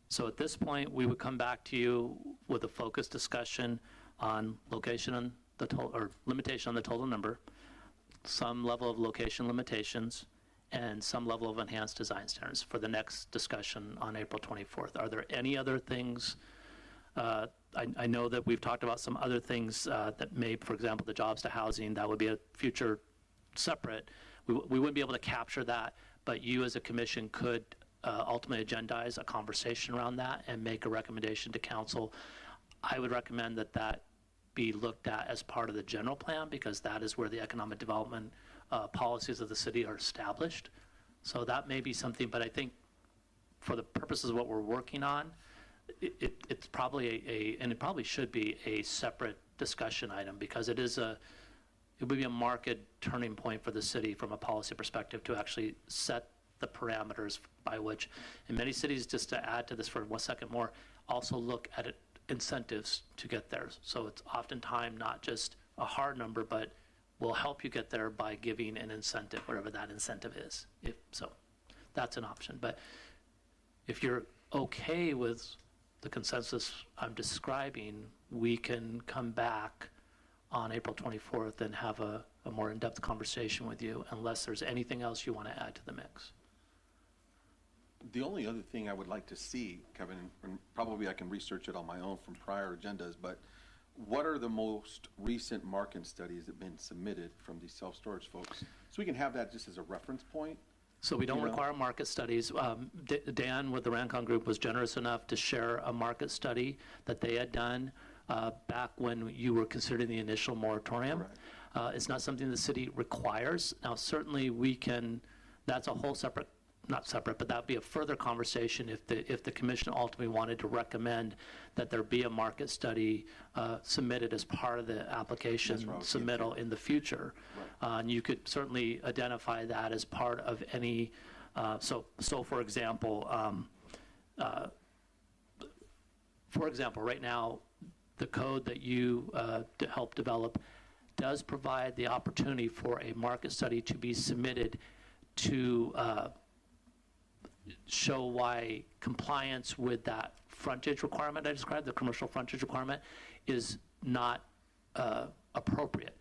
S1: So at this point, we would come back to you with a focused discussion on location on the total, or limitation on the total number, some level of location limitations, and some level of enhanced design standards for the next discussion on April 24th. Are there any other things? I know that we've talked about some other things that may, for example, the jobs to housing, that would be a future separate. We wouldn't be able to capture that, but you as a commission could ultimately agendize a conversation around that and make a recommendation to council. I would recommend that that be looked at as part of the general plan, because that is where the economic development policies of the city are established. So that may be something, but I think for the purposes of what we're working on, it's probably and it probably should be a separate discussion item, because it would be a market turning point for the city from a policy perspective to actually set the parameters by which, in many cities, just to add to this for 1 second more, also look at it, incentives to get there. So it's oftentimes not just a hard number, but we'll help you get there by giving an incentive, whatever that incentive is. So that's an option. But if you're okay with the consensus I'm describing, we can come back on April 24th and have a more in-depth conversation with you, unless there's anything else you want to add to the mix.
S4: The only other thing I would like to see, Kevin, and probably I can research it on my own from prior agendas, but what are the most recent market studies that have been submitted from these self-storage folks? So we can have that just as a reference point.
S1: So we don't
S4: You know?
S1: require market studies. Dan with the Rancon Group was generous enough to share a market study that they had done back when you were considering the initial moratorium. It's not something the city requires. Now, certainly we can, that's a whole separate, not separate, but that'd be a further conversation if the commission ultimately wanted to recommend that there be a market study submitted as part of the application submittal in the future. And you could certainly identify that as part of any, so for example, right now, the code that you helped develop does provide the opportunity for a market study to be submitted to show why compliance with that frontage requirement I described, the commercial frontage requirement, is not appropriate.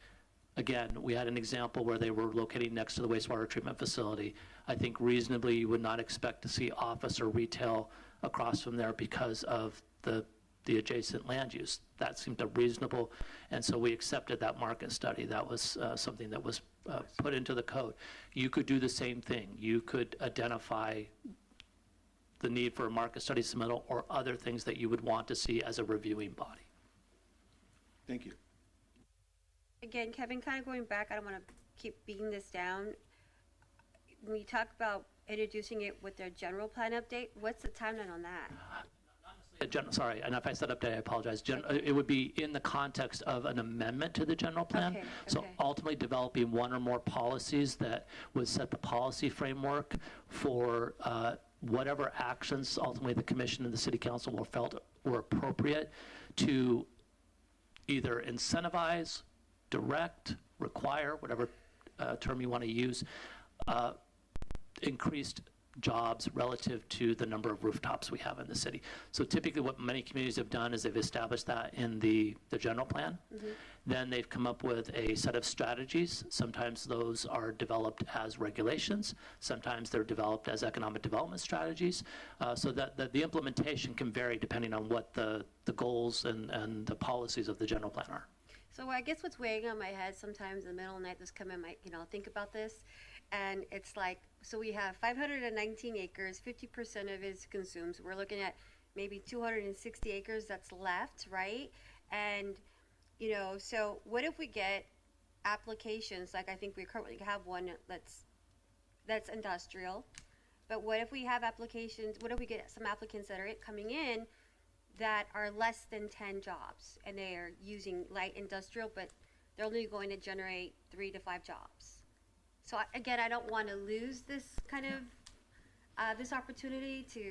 S1: Again, we had an example where they were located next to the wastewater treatment facility. I think reasonably you would not expect to see office or retail across from there because of the adjacent land use. That seemed reasonable, and so we accepted that market study. That was something that was put into the code. You could do the same thing. You could identify the need for a market study submittal or other things that you would want to see as a reviewing body.
S4: Thank you.
S3: Again, Kevin, kind of going back, I don't want to keep beating this down. When you talk about introducing it with their general plan update, what's the timeline on that?
S1: Sorry, and if I said update, I apologize. It would be in the context of an amendment to the general plan.
S3: Okay,
S1: So
S3: okay.
S1: ultimately developing one or more policies that would set the policy framework for whatever actions ultimately the commission and the city council felt were appropriate to either incentivize, direct, require, whatever term you want to use, increased jobs relative to the number of rooftops we have in the city. So typically what many communities have done is they've established that in the general plan. Mm-hmm. Then they've come up with a set of strategies. Sometimes those are developed as regulations. Sometimes they're developed as economic development strategies. So that the implementation can vary depending on what the goals and the policies of the general plan are.
S3: So I guess what's weighing on my head sometimes in the middle of the night, just come in, think about this, and it's like so we have 519 acres, 50% of it is consumed. So we're looking at maybe 260 acres that's left, right? And, you know, so what if we get applications, like I think we currently have one that's industrial, but what if we have applications, what if we get some applicants that are coming in that are less than 10 jobs, and they are using light industrial, but they're only going to generate 3 to 5 jobs? So again, I don't want to lose this kind of, this opportunity to,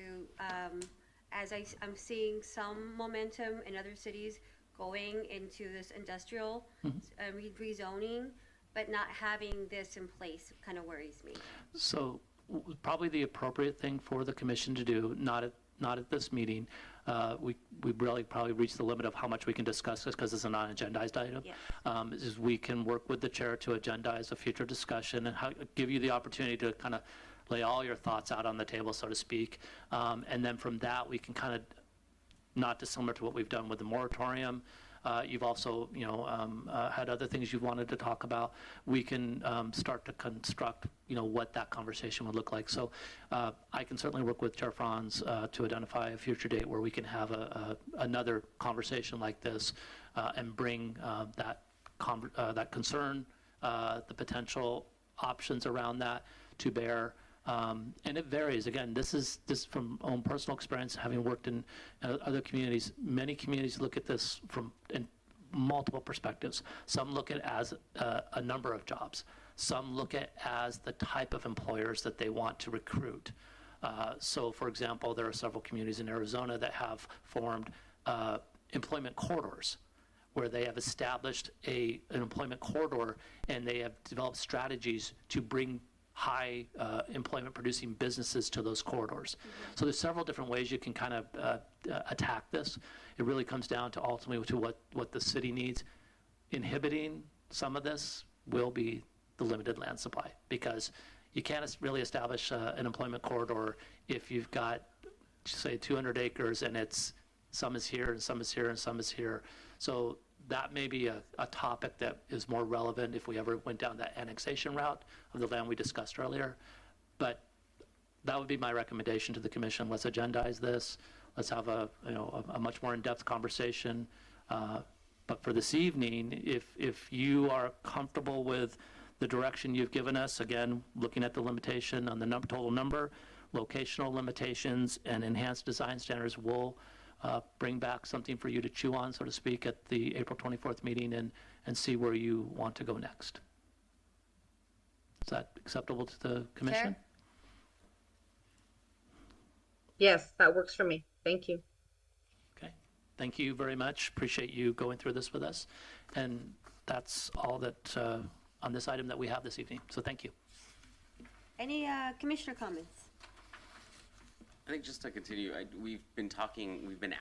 S3: as I'm seeing some momentum in other cities going into this industrial rezoning, but not having this in place kind of worries me.
S1: So probably the appropriate thing for the commission to do, not at this meeting, we really probably reached the limit of how much we can discuss this because it's a non-agendized item.
S3: Yes.
S1: Is we can work with the chair to agendize a future discussion and give you the opportunity to kind of lay all your thoughts out on the table, so to speak. And then from that, we can kind of, not dissimilar to what we've done with the moratorium. You've also, had other things you wanted to talk about. We can start to construct, what that conversation would look like. So I can certainly work with Chair Franz to identify a future date where we can have another conversation like this and bring that concern, the potential options around that to bear. And it varies. Again, this is from own personal experience, having worked in other communities. Many communities look at this from in multiple perspectives. Some look at it as a number of jobs. Some look at it as the type of employers that they want to recruit. So, for example, there are several communities in Arizona that have formed employment corridors, where they have established an employment corridor and they have developed strategies to bring high employment producing businesses to those corridors. So there's several different ways you can kind of attack this. It really comes down to ultimately to what the city needs. Inhibiting some of this will be the limited land supply, because you can't really establish an employment corridor if you've got, say, 200 acres and it's some is here and some is here and some is here. So that may be a topic that is more relevant if we ever went down that annexation route of the land we discussed earlier. But that would be my recommendation to the commission. Let's agendize this. Let's have a much more in-depth conversation. But for this evening, if you are comfortable with the direction you've given us, again, looking at the limitation on the total number, locational limitations, and enhanced design standards, we'll bring back something for you to chew on, so to speak, at the April 24th meeting and see where you want to go next. Is that acceptable to the commission?
S3: Chair?
S5: Yes, that works for me. Thank you.
S1: Okay. Thank you very much. Appreciate you going through this with us. And that's all that on this item that we have this evening. So thank you.
S3: Any commissioner comments?
S8: I think just to continue, we've been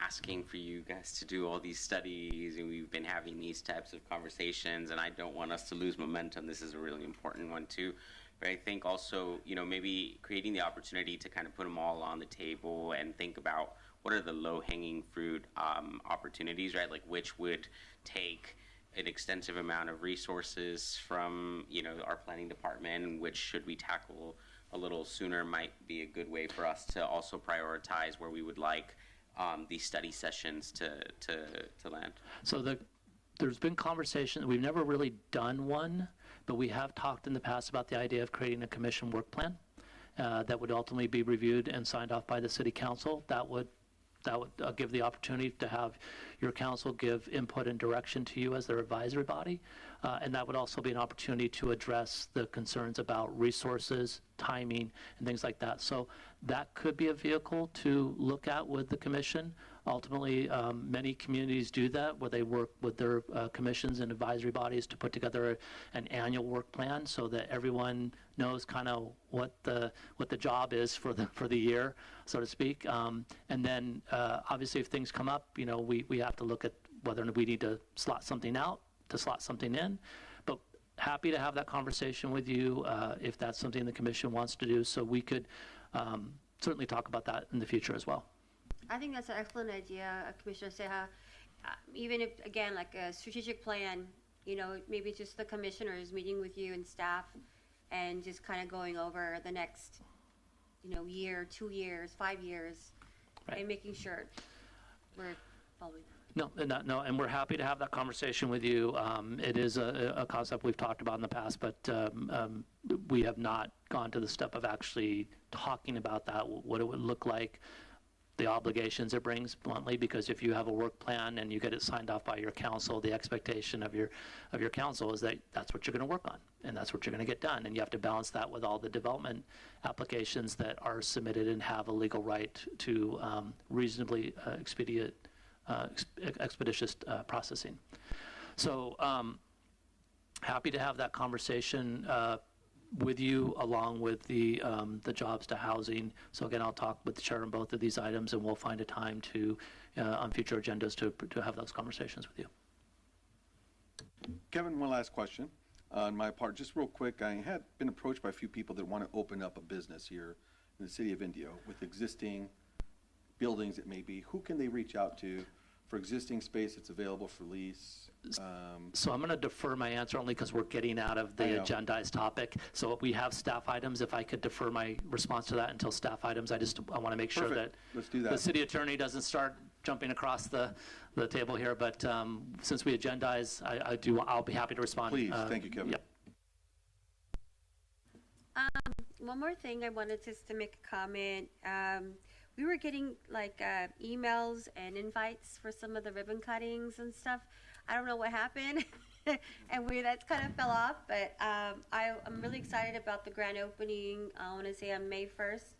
S8: asking for you guys to do all these studies, and we've been having these types of conversations, and I don't want us to lose momentum. This is a really important one too. But I think also, maybe creating the opportunity to kind of put them all on the table and think about what are the low-hanging fruit opportunities, right? Like which would take an extensive amount of resources from, our planning department, and which should we tackle a little sooner might be a good way for us to also prioritize where we would like these study sessions to land.
S1: So there's been conversation. We've never really done one, but we have talked in the past about the idea of creating a commission work plan that would ultimately be reviewed and signed off by the city council. That would give the opportunity to have your council give input and direction to you as their advisory body. And that would also be an opportunity to address the concerns about resources, timing, and things like that. So that could be a vehicle to look at with the commission. Ultimately, many communities do that, where they work with their commissions and advisory bodies to put together an annual work plan so that everyone knows kind of what the job is for the year, so to speak. And then obviously if things come up, we have to look at whether we need to slot something out, to slot something in. But happy to have that conversation with you if that's something the commission wants to do. So we could certainly talk about that in the future as well.
S3: I think that's an excellent idea, Commissioner Ceja. Even if, again, like a strategic plan, maybe just the commissioners meeting with you and staff and just kind of going over the next, year, 2 years, 5 years,
S1: Right.
S3: and making sure we're following.
S1: No, and we're happy to have that conversation with you. It is a concept we've talked about in the past, but we have not gone to the step of actually talking about that, what it would look like, the obligations it brings bluntly, because if you have a work plan and you get it signed off by your council, the expectation of your council is that that's what you're going to work on, and that's what you're going to get done, and you have to balance that with all the development applications that are submitted and have a legal right to reasonably expeditious processing. So happy to have that conversation with you, along with the jobs to housing. So again, I'll talk with the chair on both of these items, and we'll find a time to on future agendas to have those conversations with you.
S4: Kevin, one last question on my part, just real quick. I had been approached by a few people that want to open up a business here in the city of Indio with existing buildings, it may be. Who can they reach out to for existing space that's available for lease?
S1: So I'm going to defer my answer only because we're getting out of the agendized topic. So we have staff items. If I could defer my response to that until staff items, I want to make sure
S4: Perfect.
S1: that
S4: Let's do that.
S1: the city attorney doesn't start jumping across the table here. But since we agendize, I'll be happy to respond.
S4: Please, thank you, Kevin.
S1: Yep.
S3: One more thing, I wanted just to make a comment. We were getting emails and invites for some of the ribbon cuttings and stuff. I don't know what happened, and that kind of fell off. But I'm really excited about the grand opening. I want to say on May 1st.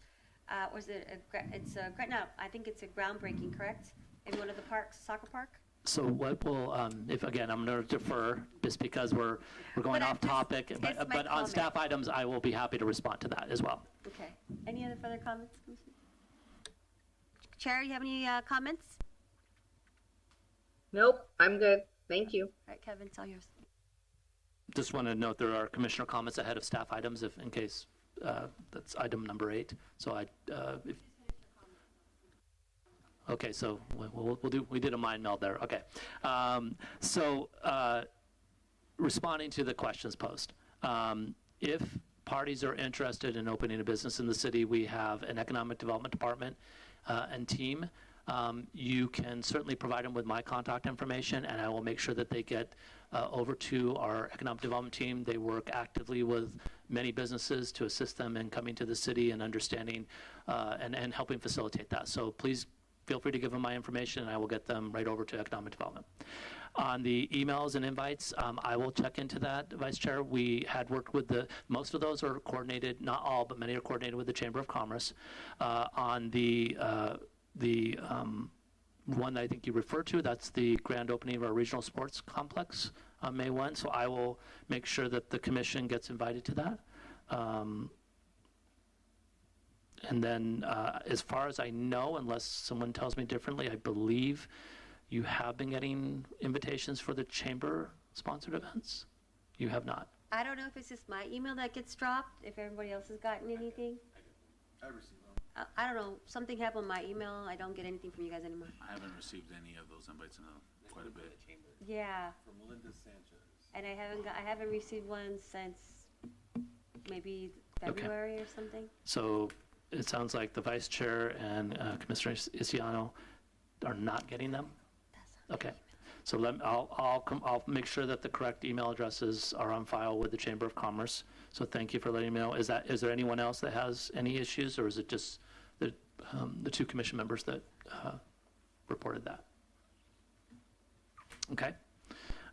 S3: Or is it? I think it's a groundbreaking, correct? In one of the parks, soccer park.
S1: So what will, if again, I'm going to defer just because we're going off topic.
S3: it's
S1: But
S3: my
S1: on
S3: comment.
S1: staff items, I will be happy to respond to that as well.
S3: Okay. Any other further comments, Commissioner? Chair, you have any comments?
S5: Nope, I'm good. Thank you.
S3: All right, Kevin, it's all yours.
S1: Just want to note there are commissioner comments ahead of staff items, if in case that's item number 8. So okay, so we did a mind meld there. Okay, responding to the questions posed, if parties are interested in opening a business in the city, we have an economic development department and team. You can certainly provide them with my contact information, and I will make sure that they get over to our economic development team. They work actively with many businesses to assist them in coming to the city and understanding and helping facilitate that. So please feel free to give them my information, and I will get them right over to economic development. On the emails and invites, I will check into that, Vice Chair. We had worked with most of those are coordinated, not all, but many are coordinated with the Chamber of Commerce. On the one that I think you referred to, that's the grand opening of our regional sports complex on May 1. So I will make sure that the commission gets invited to that. And then as far as I know, unless someone tells me differently, I believe you have been getting invitations for the chamber-sponsored events? You have not?
S3: I don't know if it's just my email that gets dropped, if everybody else has gotten anything.
S6: I received them.
S3: I don't know, something happened with my email, I don't get anything from you guys anymore.
S10: I haven't received any of those invites in quite a bit.
S3: Yeah,
S6: From Linda Sanchez.
S3: and I haven't received one since maybe February or something.
S1: So it sounds like the Vice Chair and Commissioner Isiano are not getting them? Okay. So I'll make sure that the correct email addresses are on file with the Chamber of Commerce. So thank you for letting me know. Is there anyone else that has any issues, or is it just the 2 commission members that reported that? Okay.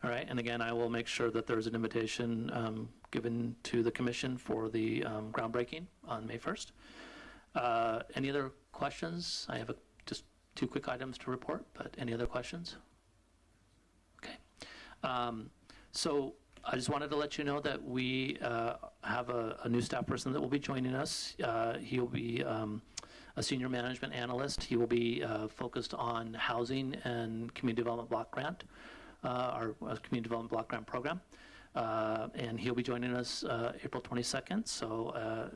S1: All right. And again, I will make sure that there's an invitation given to the commission for the groundbreaking on May 1st. Any other questions? I have just 2 quick items to report, but any other questions? Okay. So I just wanted to let you know that we have a new staff person that will be joining us. He'll be a senior management analyst. He will be focused on housing and community development block grant, our community development block grant program. And he'll be joining us April 22nd. So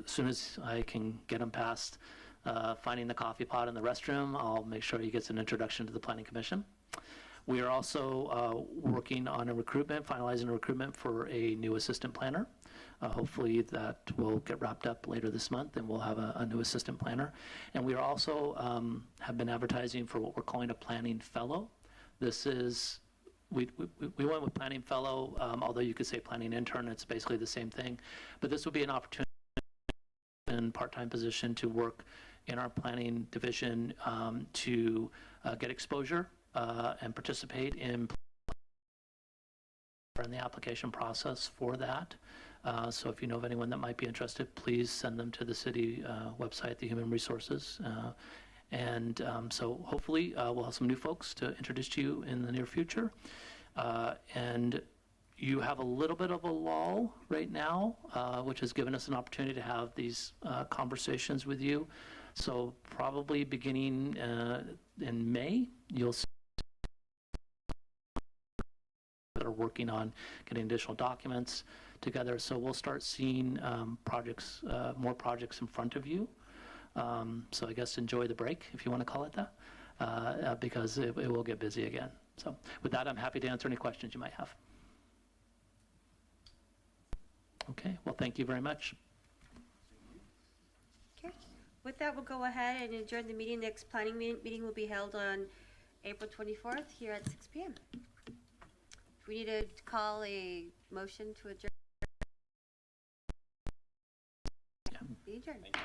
S1: as soon as I can get him past finding the coffee pot in the restroom, I'll make sure he gets an introduction to the Planning Commission. We are also working on finalizing a recruitment for a new assistant planner. Hopefully that will get wrapped up later this month, and we'll have a new assistant planner. And we are also have been advertising for what we're calling a planning fellow. This is, we went with planning fellow, although you could say planning intern, it's basically the same thing. But this would be an opportunity in part-time position to work in our planning division to get exposure and participate in the application process for that. So if you know of anyone that might be interested, please send them to the city website, the Human Resources. So hopefully we'll have some new folks to introduce to you in the near future. And you have a little bit of a lull right now, which has given us an opportunity to have these conversations with you. So probably beginning in May, you'll see that are working on getting additional documents together. So we'll start seeing more projects in front of you. So I guess enjoy the break, if you want to call it that, because it will get busy again. So with that, I'm happy to answer any questions you might have. Okay, well, thank you very much.
S3: Okay. With that, we'll go ahead and adjourn the meeting. Next planning meeting will be held on April 24th here at 6 p.m. We need to call a motion to adjourn.
S1: Yeah.
S3: Be adjourned.